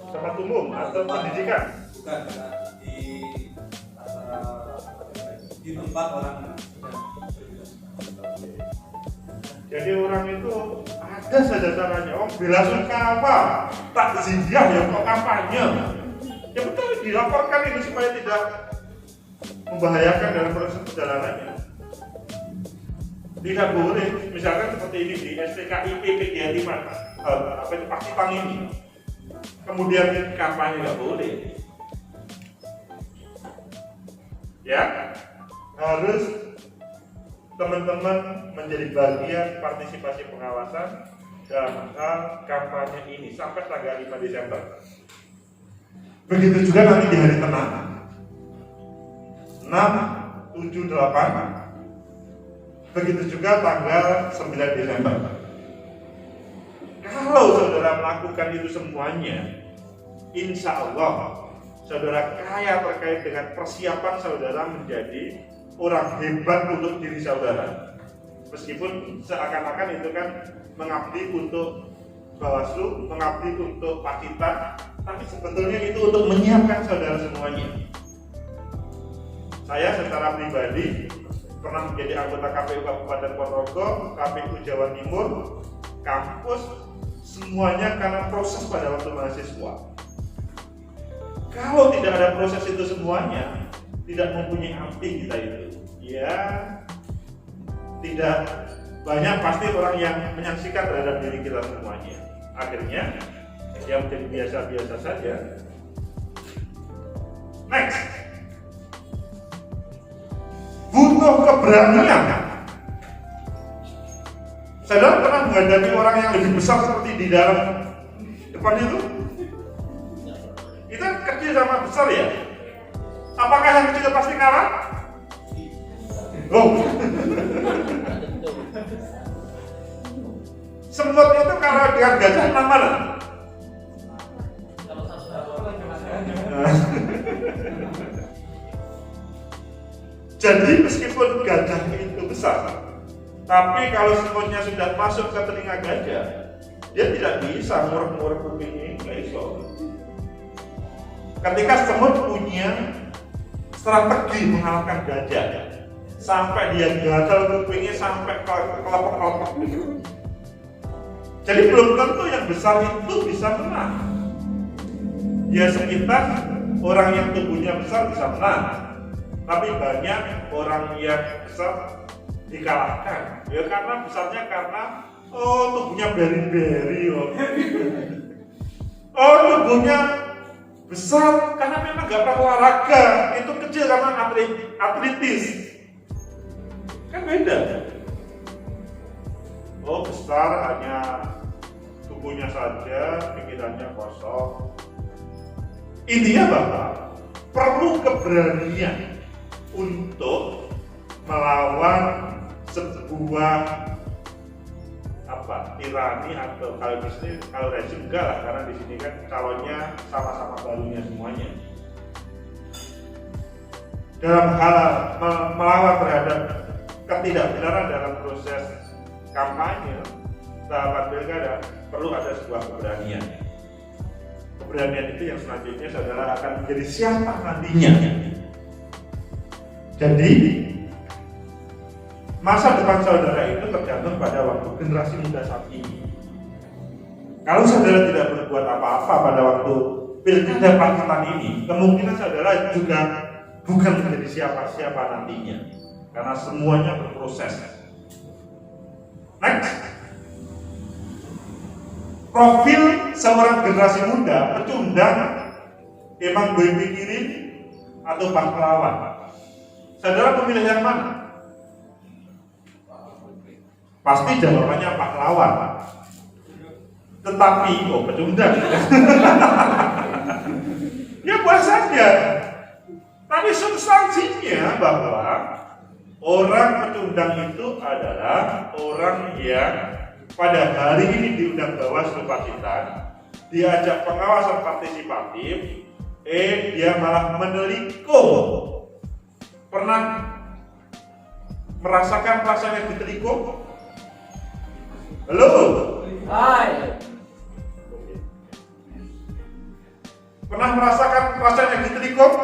Tempat umum atau pendidikan? Bukan di acara di tempat orang sedang Jadi orang itu ada saja caranya. Oh, bela sungkawa, takziah ya kok kampanye. Ya betul dilaporkan ini supaya tidak membahayakan dalam proses perjalanannya. Tidak boleh, misalkan seperti ini di STKIP PGRI apa itu Pakipang ini. Kemudian kampanye nggak boleh. Ya, harus teman-teman menjadi bagian partisipasi pengawasan dalam hal kampanye ini sampai tanggal 5 Desember. Begitu juga nanti di hari tenang 6, 7, 8. Begitu juga tanggal 9 Desember. Kalau saudara melakukan itu semuanya, insya Allah saudara kaya terkait dengan persiapan saudara menjadi orang hebat untuk diri saudara. Meskipun seakan-akan itu kan mengabdi untuk Bawaslu, mengabdi untuk Pacitan, tapi sebetulnya itu untuk menyiapkan saudara semuanya. Saya secara pribadi pernah menjadi anggota KPU Kabupaten Ponorogo, KPU Jawa Timur, kampus, semuanya karena proses pada waktu mahasiswa. Kalau tidak ada proses itu semuanya, tidak mempunyai arti kita itu, ya tidak banyak pasti orang yang menyaksikan terhadap diri kita semuanya. Akhirnya yang menjadi biasa-biasa saja. Next, butuh keberanian. Saudara pernah menghadapi orang yang lebih besar seperti di dalam depan itu? Kita kecil sama besar ya? Apakah yang kecil pasti kalah? Oh. Semut itu kalau dengan gajah mana? Jadi meskipun gajah itu besar, tapi kalau semutnya sudah masuk ke telinga gajah, dia tidak bisa ngurep-ngurep kupingnya, nggak bisa. Ketika semut punya strategi mengalahkan gajah, sampai dia gatal kupingnya sampai kelepek-kelepek gitu. Jadi belum tentu yang besar itu bisa menang. Ya sekitar orang yang tubuhnya besar bisa menang, tapi banyak orang yang besar dikalahkan. Ya karena besarnya karena tubuhnya beri-beri tubuhnya besar karena memang gak pernah olahraga, itu kecil karena atletis. Kan beda. Besar hanya tubuhnya saja, pikirannya kosong. Intinya Bapak, perlu keberanian untuk melawan sebuah tirani atau kalau rezim enggak lah, karena di sini kan calonnya sama-sama barunya semuanya. Dalam hal melawan terhadap ketidakbenaran dalam proses kampanye tahapan pilkada perlu ada sebuah keberanian. Keberanian itu yang selanjutnya saudara akan menjadi siapa nantinya. Jadi masa depan saudara itu tergantung pada waktu generasi muda saat ini. Kalau saudara tidak berbuat apa-apa pada waktu pilkada Pacitan ini, kemungkinan saudara juga bukan menjadi siapa-siapa nantinya, karena semuanya berproses. Next, profil seorang generasi muda pecundang, emang gue pikirin atau pahlawan. Saudara memilih yang mana? Pasti jawabannya pahlawan. Tetapi pecundang. Ya buat saja. Tapi substansinya bahwa orang pecundang itu adalah orang yang pada hari ini diundang Bawaslu Pacitan, diajak pengawasan partisipatif, dia malah menelikung. Pernah merasakan rasanya ditelikung? Halo? Hai. Pernah merasakan rasanya ditelikung?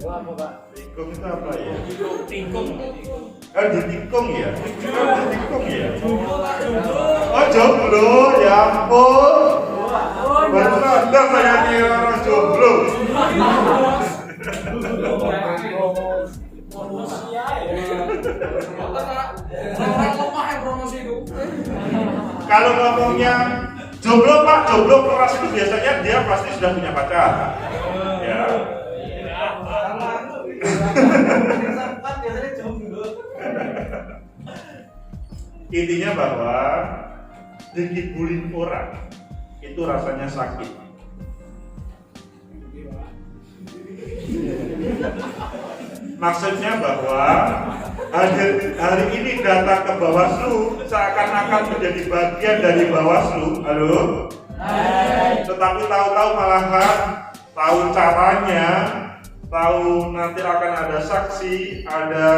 Gua apa, Pak? Telikung itu apa ya? Tingkung. Ditikung ya? Ditikung ya? Oh jomblo, ya ampun. Baru sadar saya ini orang jomblo. Kalau ngomongnya jomblo Pak, jomblo keras itu biasanya dia pasti sudah punya pacar. Ya. Intinya bahwa dikibulin orang itu rasanya sakit. Maksudnya bahwa hari ini datang ke Bawaslu seakan-akan menjadi bagian dari Bawaslu. Halo? Tetapi tahu-tahu malahan tahu caranya, tahu nanti akan ada saksi, ada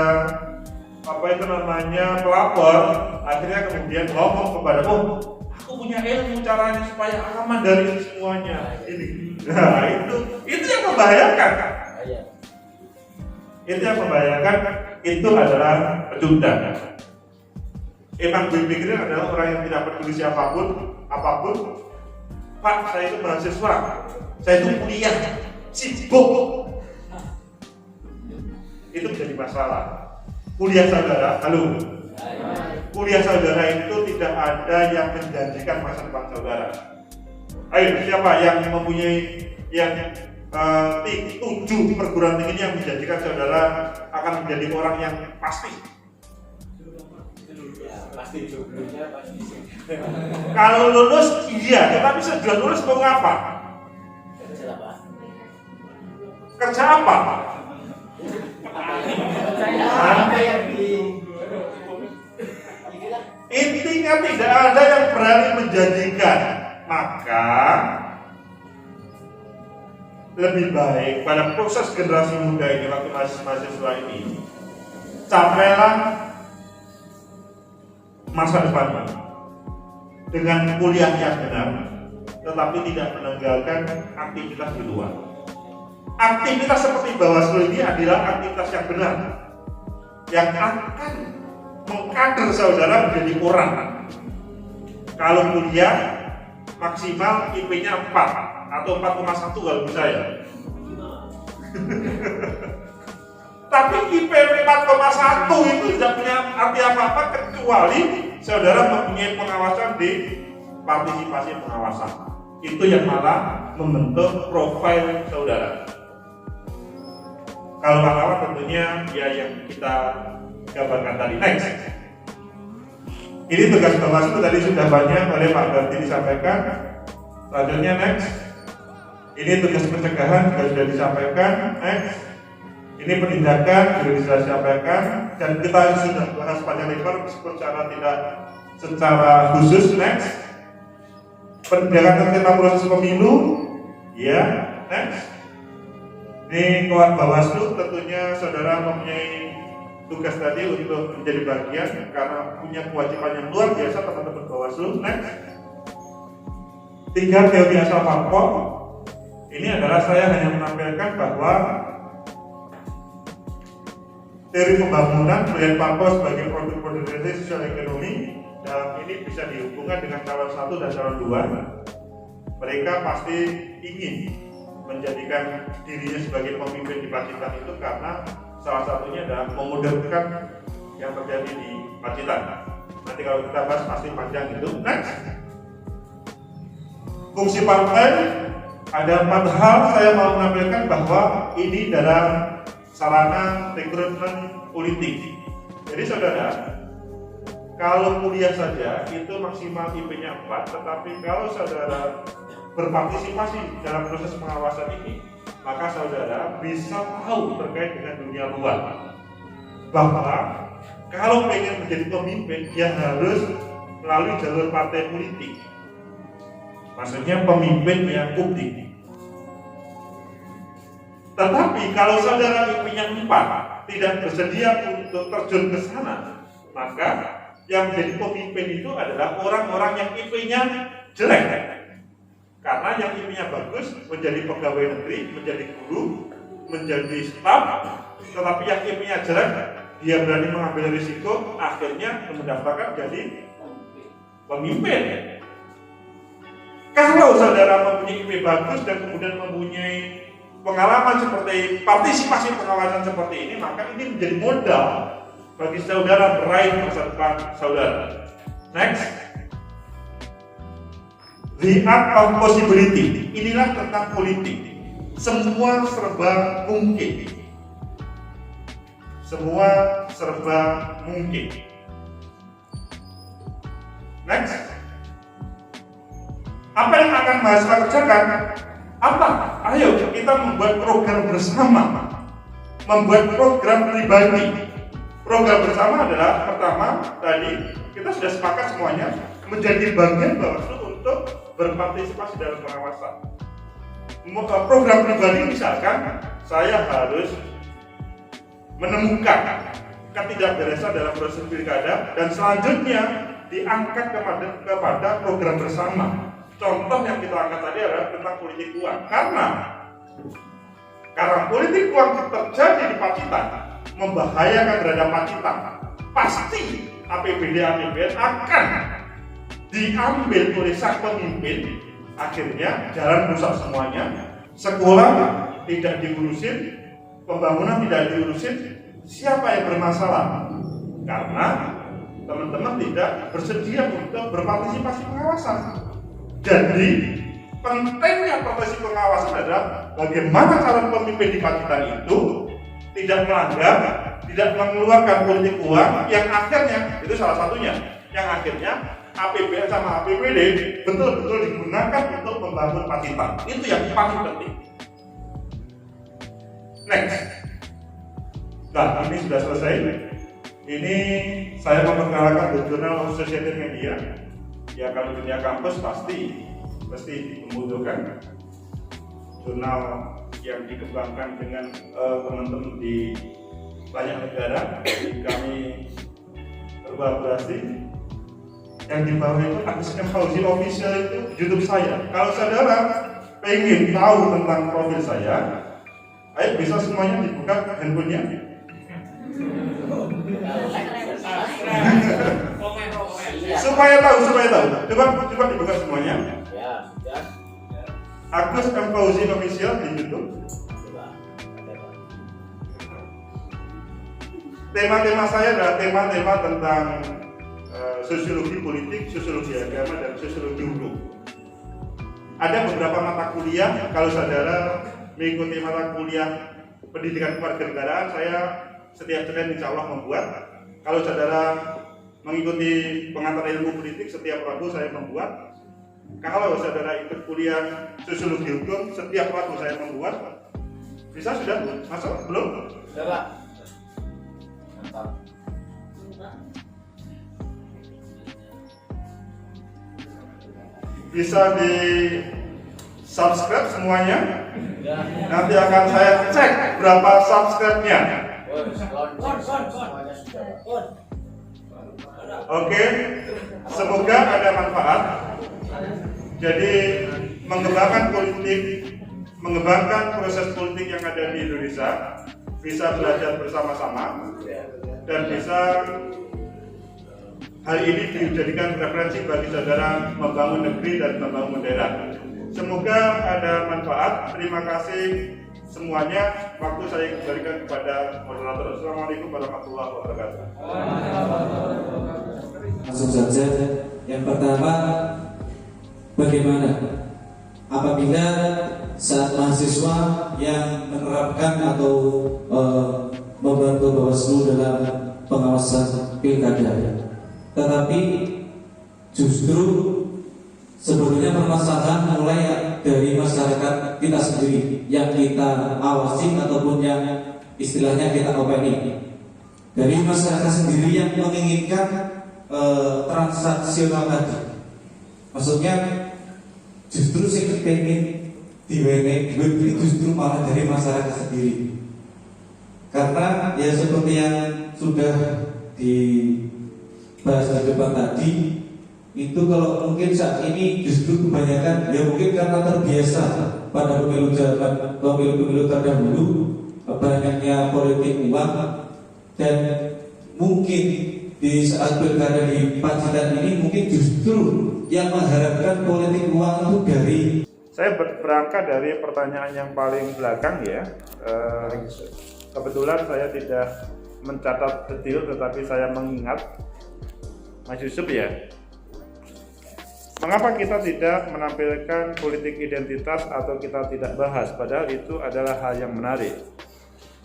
apa itu namanya pelapor, akhirnya kemudian ngomong kepada, aku punya ilmu caranya supaya aman dari ini semuanya. Ini, nah itu yang membahayakan. Itu yang membahayakan, itu adalah pecundang. Emang gue pikirin adalah orang yang tidak peduli siapapun, apapun. Pak, saya itu mahasiswa, saya itu kuliah, sibuk. Itu menjadi masalah. Kuliah saudara, halo. Kuliah saudara itu tidak ada yang menjanjikan masa depan saudara. Ayo, siapa yang mempunyai yang 7 perguruan tinggi yang menjadikan saudara akan menjadi orang yang pasti? Pasti jomblonya pasti. Kalau lulus iya, tetapi sudah lulus mau ngapa? Kerja apa? Kerja apa? Apa yang di Intinya tidak ada yang berani menjanjikan. Maka lebih baik pada proses generasi muda ini, waktu mahasiswa ini, capailah masa depannya dengan kuliah yang benar, tetapi tidak meninggalkan aktivitas di luar. Aktivitas seperti Bawaslu ini adalah aktivitas yang benar, yang akan mengkader saudara menjadi orang. Kalau kuliah maksimal IP-nya 4 atau 4,1 kalau bisa ya. Tapi IP 4,1 itu tidak punya arti apa-apa kecuali saudara mempunyai pengawasan di partisipasi pengawasan. Itu yang malah membentuk profil saudara. Kalau pengawasan tentunya ya yang kita gambarkan tadi. Next. Ini tugas Bawaslu tadi sudah banyak oleh Pak Berti disampaikan. Selanjutnya next. Ini tugas pencegahan juga sudah disampaikan. Next. Ini penindakan juga sudah disampaikan dan kita sudah bahas panjang lebar meskipun secara khusus. Next. Penindakan tentang proses pemilu. Ya. Next. Ini kawan Bawaslu tentunya saudara mempunyai tugas tadi untuk menjadi bagian karena punya kewajiban yang luar biasa teman-teman Bawaslu. Next. 3 teori asal parpol. Ini adalah saya hanya menampilkan bahwa teori pembangunan melihat parpol sebagai produk dari sosial ekonomi dalam ini bisa dihubungkan dengan calon 1 dan calon 2. Mereka pasti ingin menjadikan dirinya sebagai pemimpin di Pacitan itu karena salah satunya adalah memodernkan yang terjadi di Pacitan. Nanti kalau kita bahas pasti panjang itu. Next. Fungsi partai ada 4 hal saya mau menampilkan bahwa ini adalah sarana rekrutmen politik. Jadi saudara, kalau kuliah saja itu maksimal IP-nya 4, tetapi kalau saudara berpartisipasi dalam proses pengawasan ini, maka saudara bisa tahu terkait dengan dunia luar bahwa kalau pengen menjadi pemimpin, dia harus melalui jalur partai politik. Maksudnya pemimpin yang publik. Tetapi kalau saudara IP-nya 4 tidak bersedia untuk terjun ke sana, maka yang menjadi pemimpin itu adalah orang-orang yang IP-nya jelek. Karena yang IP-nya bagus menjadi pegawai negeri, menjadi guru, menjadi staf, tetapi yang IP-nya jelek, dia berani mengambil risiko, akhirnya mendaftarkan jadi pemimpin. Kalau saudara mempunyai IP bagus dan kemudian mempunyai pengalaman seperti partisipasi pengawasan seperti ini, maka ini menjadi modal bagi saudara meraih masa depan saudara. Next, the art of possibility. Inilah tentang politik. Semua serba mungkin. Semua serba mungkin. Next, apa yang akan mahasiswa kerjakan? Apa? Ayo kita membuat program bersama, membuat program pribadi. Program bersama adalah pertama tadi kita sudah sepakat semuanya menjadi bagian Bawaslu untuk berpartisipasi dalam pengawasan. Program pribadi misalkan saya harus menemukan ketidakberesan dalam proses pilkada dan selanjutnya diangkat kepada program bersama. Contoh yang kita angkat tadi adalah tentang politik uang. Karena politik uang terjadi di Pacitan, membahayakan terhadap Pacitan, pasti APBD akan diambil oleh sang pemimpin. Akhirnya jalan rusak semuanya, sekolah tidak diurusin, pembangunan tidak diurusin. Siapa yang bermasalah? Karena teman-teman tidak bersedia untuk berpartisipasi pengawasan. Jadi pentingnya profesi pengawasan adalah bagaimana calon pemimpin di Pacitan itu tidak melanggar, tidak mengeluarkan politik uang yang akhirnya, itu salah satunya, yang akhirnya APBN sama APBD betul-betul digunakan untuk membangun Pacitan. Itu yang paling penting. Next. Nah, ini sudah selesai. Ini saya memperkenalkan jurnal Society Media. Ya kalau dunia kampus pasti membutuhkan jurnal yang dikembangkan dengan teman-teman di banyak negara. Jadi kami berkolaborasi. Yang di bawah itu Agus M. Fauzi Official itu YouTube saya. Kalau saudara pengen tahu tentang profil saya, ayo bisa semuanya dibuka handphonenya. supaya tahu. Coba dibuka semuanya. Agus M. Fauzi Official di YouTube. Tema-tema saya adalah tema-tema tentang sosiologi politik, sosiologi agama, dan sosiologi hukum. Ada beberapa mata kuliah, kalau saudara mengikuti mata kuliah pendidikan kewarganegaraan, saya setiap Senin insya Allah membuat. Kalau saudara mengikuti pengantar ilmu politik, setiap Rabu saya membuat. Kalau saudara ikut kuliah sosiologi hukum, setiap Rabu saya membuat. Bisa sudah masuk? Belum? Sudah Pak. Mantap. Bisa di subscribe semuanya. Nanti akan saya cek berapa subscribe-nya. Oke, semoga ada manfaat. Jadi mengembangkan politik, mengembangkan proses politik yang ada di Indonesia, bisa belajar bersama-sama dan bisa hari ini dijadikan referensi bagi saudara membangun negeri dan membangun daerah. Semoga ada manfaat. Terima kasih semuanya. Waktu saya kembalikan kepada moderator. Assalamualaikum warahmatullahi wabarakatuh. Langsung saja. Yang pertama, bagaimana apabila saat mahasiswa yang menerapkan atau membantu Bawaslu dalam pengawasan pilkada, tetapi justru sebetulnya permasalahan mulai dari masyarakat kita sendiri yang kita awasi ataupun yang istilahnya kita openi. Dari masyarakat sendiri yang menginginkan transaksional tadi. Maksudnya justru sing pengen diwenehi duit justru malah dari masyarakat sendiri. Karena ya seperti yang sudah dibahas di depan tadi, itu kalau mungkin saat ini justru kebanyakan ya mungkin karena terbiasa pada pemilu terdahulu banyaknya politik uang, dan mungkin di saat pilkada di Pacitan ini mungkin justru yang mengharapkan politik uang itu dari. Saya berangkat dari pertanyaan yang paling belakang ya. Kebetulan saya tidak mencatat detail, tetapi saya mengingat Mas Yusuf ya. Mengapa kita tidak menampilkan politik identitas atau kita tidak bahas? Padahal itu adalah hal yang menarik.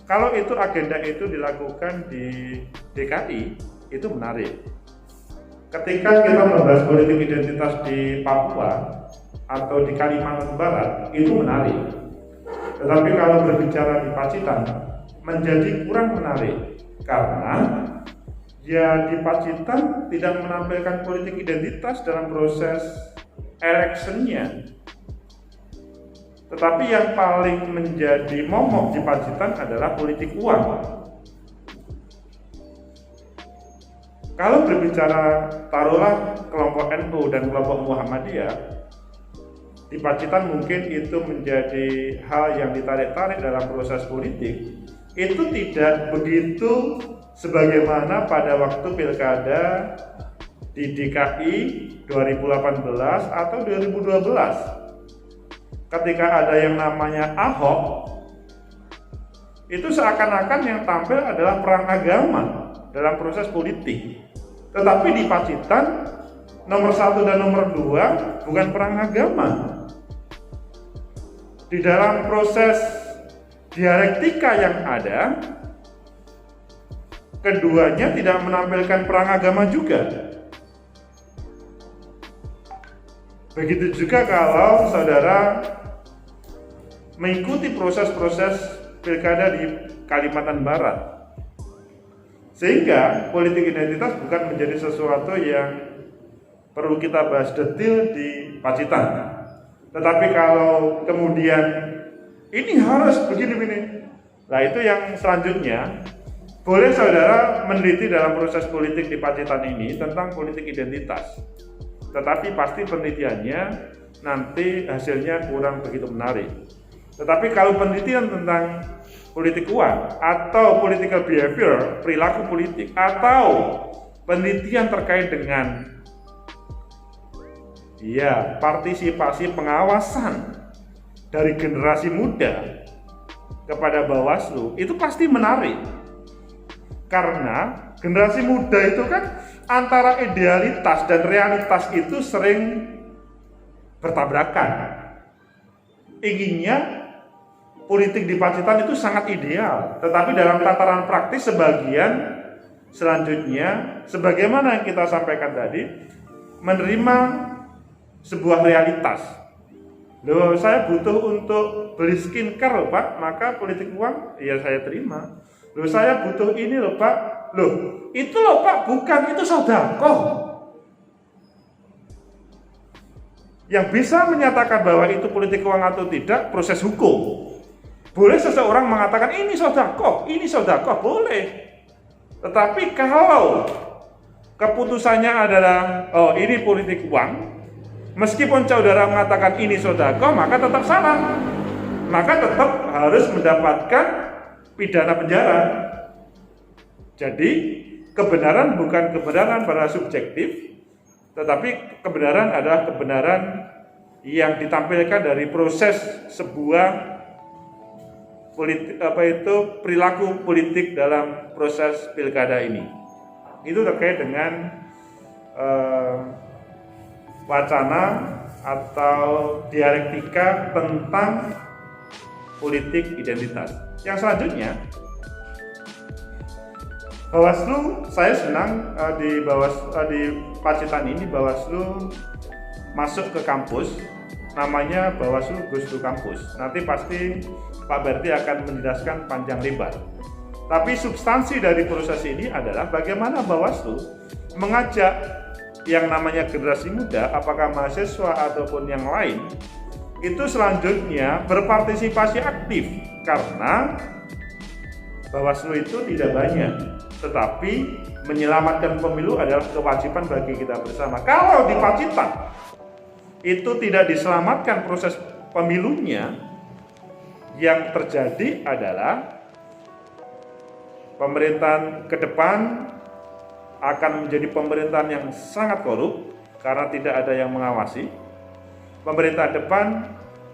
Kalau itu agenda itu dilakukan di DKI, itu menarik. Ketika kita membahas politik identitas di Papua atau di Kalimantan Barat, itu menarik. Tetapi kalau berbicara di Pacitan, menjadi kurang menarik. Karena ya di Pacitan tidak menampilkan politik identitas dalam proses election-nya. Tetapi yang paling menjadi momok di Pacitan adalah politik uang. Kalau berbicara taruhlah kelompok NU dan kelompok Muhammadiyah, di Pacitan mungkin itu menjadi hal yang ditarik-tarik dalam proses politik. Itu tidak begitu sebagaimana pada waktu pilkada di DKI 2018 atau 2012. Ketika ada yang namanya Ahok, itu seakan-akan yang tampil adalah perang agama dalam proses politik. Tetapi di Pacitan, nomor 1 dan nomor 2 bukan perang agama. Di dalam proses dialektika yang ada, keduanya tidak menampilkan perang agama juga. Begitu juga kalau saudara mengikuti proses-proses pilkada di Kalimantan Barat. Sehingga politik identitas bukan menjadi sesuatu yang perlu kita bahas detail di Pacitan. Tetapi kalau kemudian ini harus begini-begini, nah itu yang selanjutnya. Boleh saudara meneliti dalam proses politik di Pacitan ini tentang politik identitas. Tetapi pasti penelitiannya nanti hasilnya kurang begitu menarik. Tetapi kalau penelitian tentang politik uang atau political behavior, perilaku politik, atau penelitian terkait dengan ya partisipasi pengawasan dari generasi muda kepada Bawaslu, itu pasti menarik. Karena generasi muda itu kan antara idealitas dan realitas itu sering bertabrakan. Inginnya politik di Pacitan itu sangat ideal, tetapi dalam tataran praktis sebagian selanjutnya, sebagaimana yang kita sampaikan tadi, menerima sebuah realitas. Loh, saya butuh untuk beli skincare loh Pak, maka politik uang ya saya terima. Loh, saya butuh ini loh Pak, loh itu loh Pak, bukan, itu sedekah. Yang bisa menyatakan bahwa itu politik uang atau tidak, proses hukum. Boleh seseorang mengatakan ini sedekah, boleh. Tetapi kalau keputusannya adalah oh ini politik uang, meskipun saudara mengatakan ini sedekah, maka tetap salah. Maka tetap harus mendapatkan pidana penjara. Jadi kebenaran bukan kebenaran pada subjektif, tetapi kebenaran adalah kebenaran yang ditampilkan dari proses sebuah perilaku politik dalam proses pilkada ini. Itu terkait dengan wacana atau dialektika tentang politik identitas. Yang selanjutnya, Bawaslu, saya senang di Pacitan ini Bawaslu masuk ke kampus, namanya Bawaslu Gustu Kampus. Nanti pasti Pak Berti akan menjelaskan panjang lebar. Tapi substansi dari proses ini adalah bagaimana Bawaslu mengajak yang namanya generasi muda, apakah mahasiswa ataupun yang lain, itu selanjutnya berpartisipasi aktif, karena Bawaslu itu tidak banyak, tetapi menyelamatkan pemilu adalah kewajiban bagi kita bersama. Kalau di Pacitan itu tidak diselamatkan proses pemilunya, yang terjadi adalah pemerintahan ke depan akan menjadi pemerintahan yang sangat korup karena tidak ada yang mengawasi. Pemerintah depan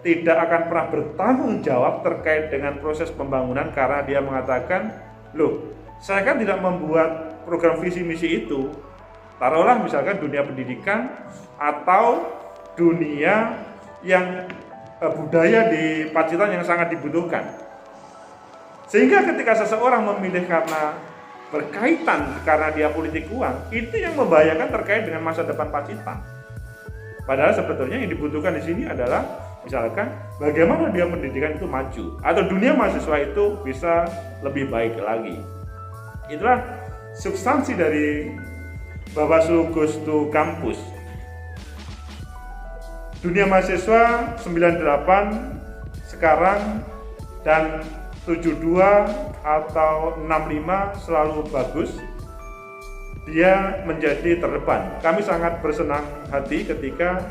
tidak akan pernah bertanggung jawab terkait dengan proses pembangunan karena dia mengatakan, loh, saya kan tidak membuat program visi misi itu. Taruhlah misalkan dunia pendidikan atau dunia yang budaya di Pacitan yang sangat dibutuhkan. Sehingga ketika seseorang memilih karena berkaitan karena dia politik uang, itu yang membahayakan terkait dengan masa depan Pacitan. Padahal sebetulnya yang dibutuhkan di sini adalah misalkan bagaimana dia pendidikan itu maju atau dunia mahasiswa itu bisa lebih baik lagi. Itulah substansi dari Bawaslu Gustu Kampus. Dunia mahasiswa 98 sekarang dan 72 atau 65 selalu bagus. Dia menjadi terdepan. Kami sangat bersenang hati ketika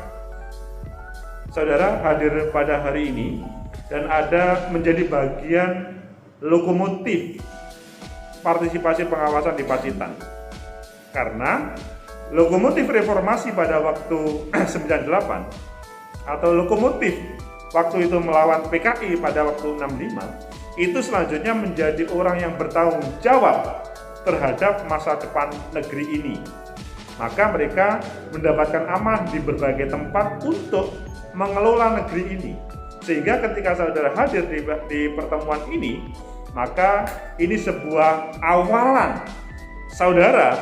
saudara hadir pada hari ini dan ada menjadi bagian lokomotif partisipasi pengawasan di Pacitan. Karena lokomotif reformasi pada waktu 98 atau lokomotif waktu itu melawan PKI pada waktu 65 itu selanjutnya menjadi orang yang bertanggung jawab terhadap masa depan negeri ini. Maka mereka mendapatkan amanah di berbagai tempat untuk mengelola negeri ini. Sehingga ketika saudara hadir di pertemuan ini, maka ini sebuah awalan saudara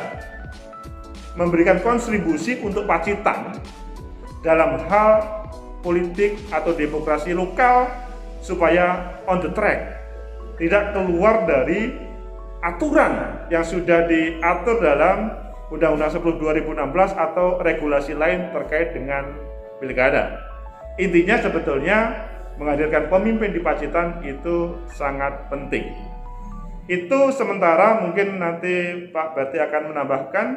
memberikan kontribusi untuk Pacitan dalam hal politik atau demokrasi lokal supaya on the track, tidak keluar dari aturan yang sudah diatur dalam Undang-Undang 10 2016 atau regulasi lain terkait dengan pilkada. Intinya sebetulnya menghadirkan pemimpin di Pacitan itu sangat penting. Itu sementara, mungkin nanti Pak Berti akan menambahkan.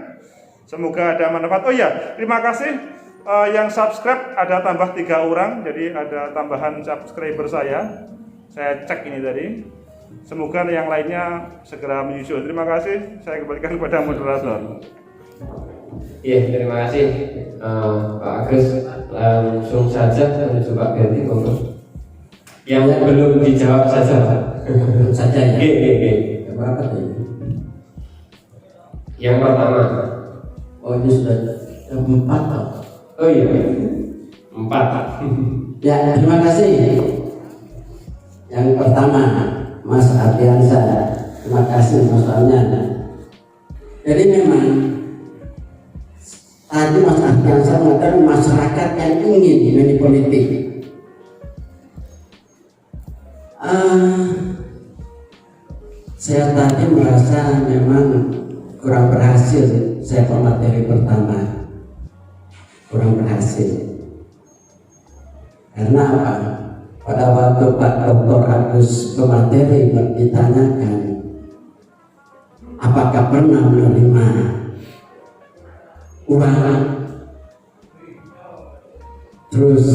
Semoga ada manfaat. Oh ya, terima kasih yang subscribe ada tambah 3 orang, jadi ada tambahan subscriber saya cek ini tadi. Semoga yang lainnya segera menyusul. Terima kasih. Saya kembalikan kepada moderator. Iya, terima kasih Pak Agus. Langsung saja menuju Pak Berti, monggo. Yang belum dijawab saja, Pak. Belum saja ya. Yang berapa tadi? Yang pertama. Oh, ini sudah yang 4, Pak. Oh iya, 4, Pak. Ya, terima kasih. Yang pertama, Mas Ardiansa, terima kasih masalahnya. Jadi memang tadi Mas Ardiansa mengatakan masyarakat yang ingin ini politik. Saya tadi merasa memang kurang berhasil. Saya pemateri pertama kurang berhasil. Karena apa? Pada waktu Pak Dr. Agus pemateri ditanyakan apakah pernah menerima uang, terus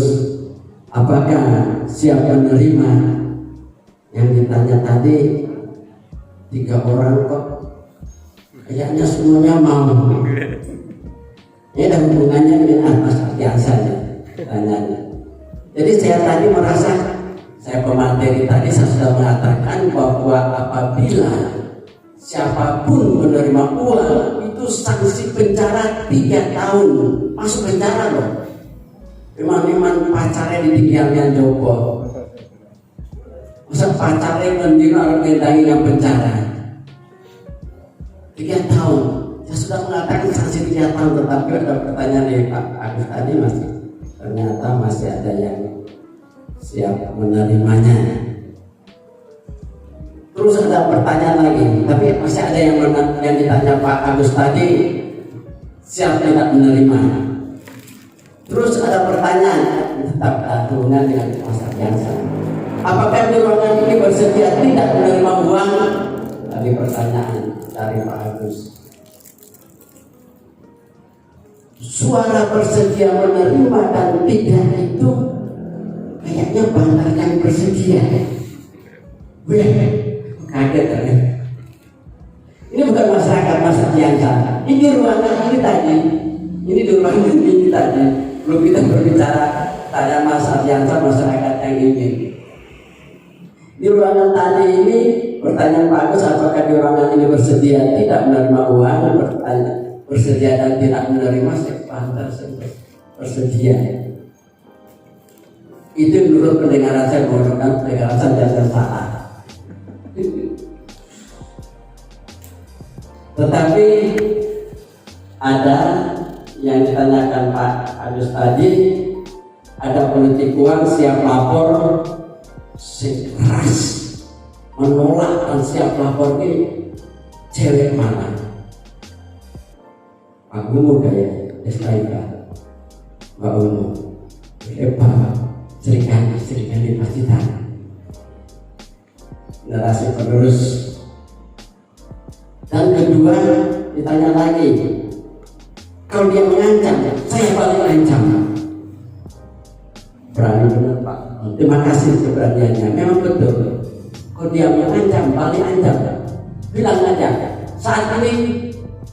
apakah siap menerima, yang ditanya tadi 3 orang kok kayaknya semuanya mau. Ini ada hubungannya dengan Mas Ardiansa tanyanya. Jadi saya tadi merasa, saya pemateri tadi saya sudah mengatakan bahwa apabila siapapun menerima uang itu sanksi penjara 3 tahun, masuk penjara loh. Memang pacarnya ditinggalkan Joko. Masa pacarnya mendino orang mendatangi yang penjara 3 tahun. Saya sudah mengatakan sanksi 3 tahun, tetapi ada pertanyaan dari Pak Agus tadi masih ternyata masih ada yang siap menerimanya. Terus ada pertanyaan lagi, tapi masih ada yang ditanya Pak Agus tadi, siap tidak menerima. Terus ada pertanyaan tetap hubungan dengan Mas Ardiansyah, apakah di ruangan ini bersedia tidak menerima uang? Tadi pertanyaan dari Pak Agus. Suara bersedia menerima dan tidak itu kayaknya bantahkan bersedia. Kaget ya. Ini bukan masyarakat Mas Ardiansyah. Ini ruangan ini tadi. Ini di ruangan ini tadi. Belum kita berbicara pada Mas Ardiansyah masyarakat yang ini. Di ruangan tadi ini pertanyaan Pak Agus, apakah di ruangan ini bersedia tidak menerima uang? Bersedia dan tidak menerima, saya bersedia. Itu menurut pendengaran saya, menggunakan pendengaran saya dan salah. Tetapi ada yang ditanyakan Pak Agus tadi, ada politik uang siap lapor, keras menolak dan siap lapor ini cewek mana? Pak Umu kayak SKIK, Pak Umu, Pak Serikandi pasti tahu. Generasi penerus. Dan kedua ditanya lagi, kalau dia mengancam, saya paling ancam. Berani benar Pak. Terima kasih keberaniannya. Memang betul. Kalau dia mengancam, paling ancam. Bilang aja, saat ini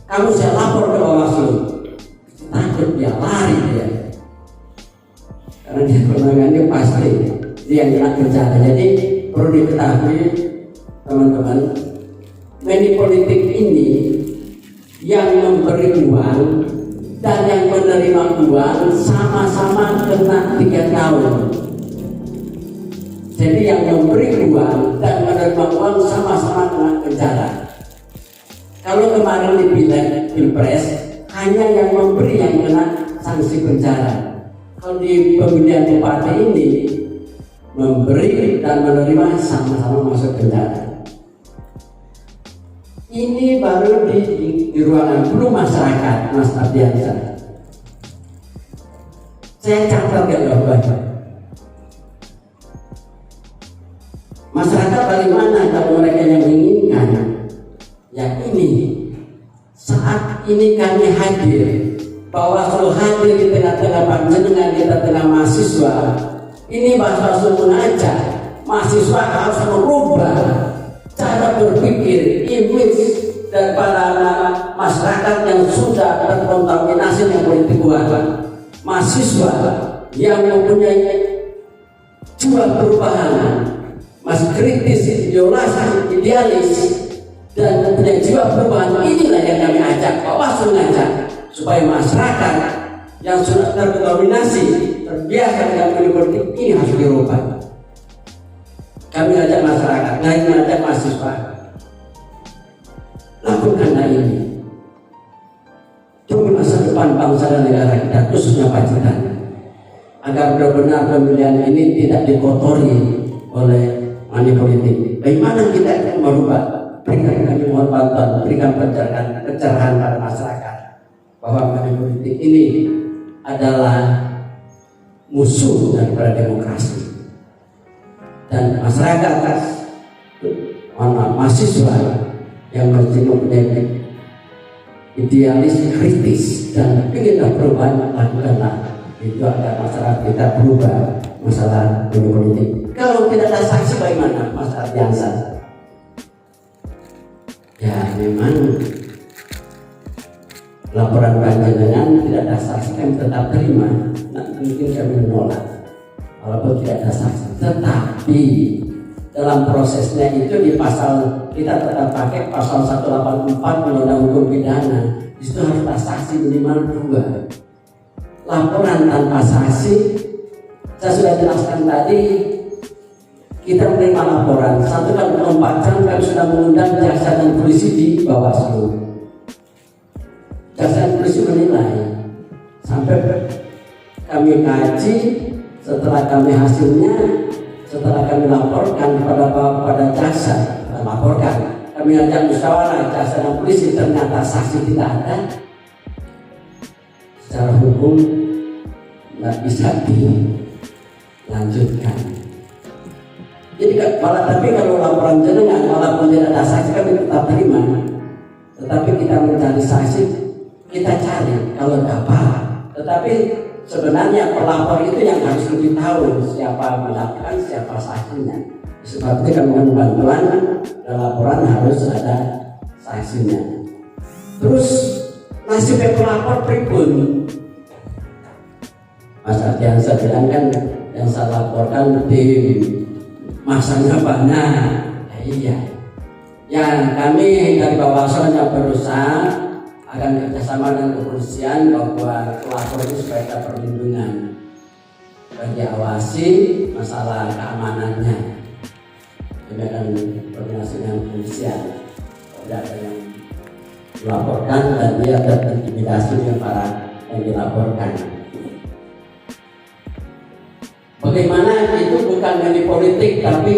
kamu saya lapor ke Bawaslu. Takut dia, lari dia. Karena dia kewenangannya pasti dia yang kena penjara. Jadi perlu diketahui teman-teman, money politik ini yang memberi uang dan yang menerima uang sama-sama kena 3 tahun. Jadi yang memberi uang dan menerima uang sama-sama kena penjara. Kalau kemarin di Pilpres hanya yang memberi yang kena sanksi penjara. Kalau di pemilihan bupati ini memberi dan menerima sama-sama masuk penjara. Ini baru di ruangan, belum masyarakat Mas Ardiansyah. Saya catat jawabannya. Masyarakat bagaimana kalau mereka yang menginginkan? Ya ini, saat ini kami hadir, Bawaslu hadir di tengah-tengah panjenengan, di tengah mahasiswa. Ini Bawaslu mengajak mahasiswa harus merubah cara berpikir, image daripada masyarakat yang sudah terkontaminasi dengan politik uang. Mahasiswa yang mempunyai jiwa perubahan, masih kritis, idealis, dan mempunyai jiwa perubahan, inilah yang kami ajak, Bawaslu ngajak supaya masyarakat yang sudah terkontaminasi, terbiasa dengan politik ini harus dirubah. Kami ajak masyarakat, kami ajak mahasiswa, lakukanlah ini demi masa depan bangsa dan negara kita, khususnya Pacitan, agar benar-benar pemilihan ini tidak dikotori oleh money politik. Bagaimana kita akan merubah? Berikan kami mohon bantuan, berikan pencerahan pada masyarakat bahwa money politik ini adalah musuh daripada demokrasi. Dan masyarakat, mahasiswa yang masih mempunyai idealis, kritis, dan ingin perubahan, lakukanlah itu agar masyarakat kita berubah masalah politik. Kalau tidak ada saksi bagaimana Mas Ardiansyah? Ya memang laporan panjenengan tidak ada saksi, kami tetap terima. Nah, mungkin kami menolak walaupun tidak ada saksi. Tetapi dalam prosesnya itu di pasal, kita tetap pakai pasal 184 Undang-Undang Hukum Pidana. Itu harus ada saksi minimal 2. Laporan tanpa saksi, saya sudah jelaskan tadi, kita menerima laporan 1x24 jam kami sudah mengundang jaksa dan polisi di Bawaslu. Jaksa dan polisi menilai sampai kami kami kaji, setelah kami hasilnya, setelah kami laporkan pada jaksa, laporkan, kami ajak musyawarah jaksa dan polisi, ternyata saksi tidak ada, secara hukum nggak bisa dilanjutkan. Jadi tapi kalau laporan jenengan walaupun tidak ada saksi kami tetap terima, tetapi kita mencari saksi, kita cari kalau dapat. Tetapi sebenarnya pelapor itu yang harus lebih tahu siapa melakukan, siapa saksinya. Sebab itu kami mohon bantuan dan laporan harus ada saksinya. Terus nasib pelapor pripun? Mas Ardiansa bilang kan yang saya laporkan di masanya banyak. Ya, iya. Yang kami dari Bawaslu berusaha akan kerjasama dengan kepolisian bahwa pelapor itu supaya ada perlindungan, supaya diawasi masalah keamanannya. Kami akan koordinasi dengan kepolisian. Tidak ada yang dilaporkan dan dia terintimidasi dengan para yang dilaporkan. Bagaimana itu bukan dari politik tapi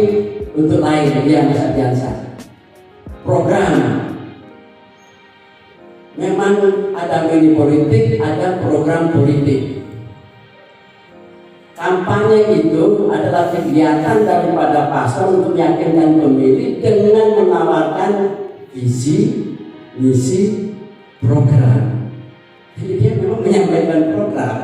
untuk lain, dia Mas Ardiansa. Program memang ada mini politik, ada program politik. Kampanye itu adalah kegiatan daripada paslon untuk meyakinkan pemilih dengan menawarkan visi, misi, program. Jadi dia memang menyampaikan program.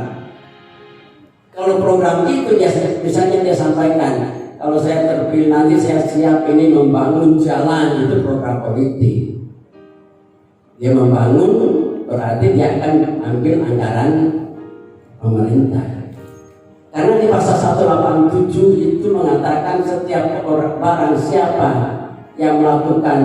Kalau program itu dia misalnya dia sampaikan, kalau saya terpilih nanti saya siap ini membangun jalan, itu program politik. Dia membangun berarti dia akan ambil anggaran pemerintah. Karena di pasal 187 itu mengatakan setiap orang barang siapa yang melakukan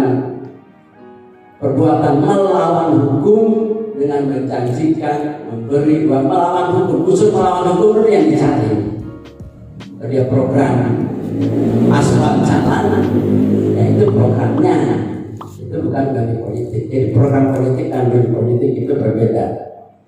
perbuatan melawan hukum dengan menjanjikan memberi uang, melawan hukum, khusus melawan hukum itu yang dicari. Dia program aspal jalan, yaitu programnya. Itu bukan dari politik. Jadi program politik dan dari politik itu berbeda.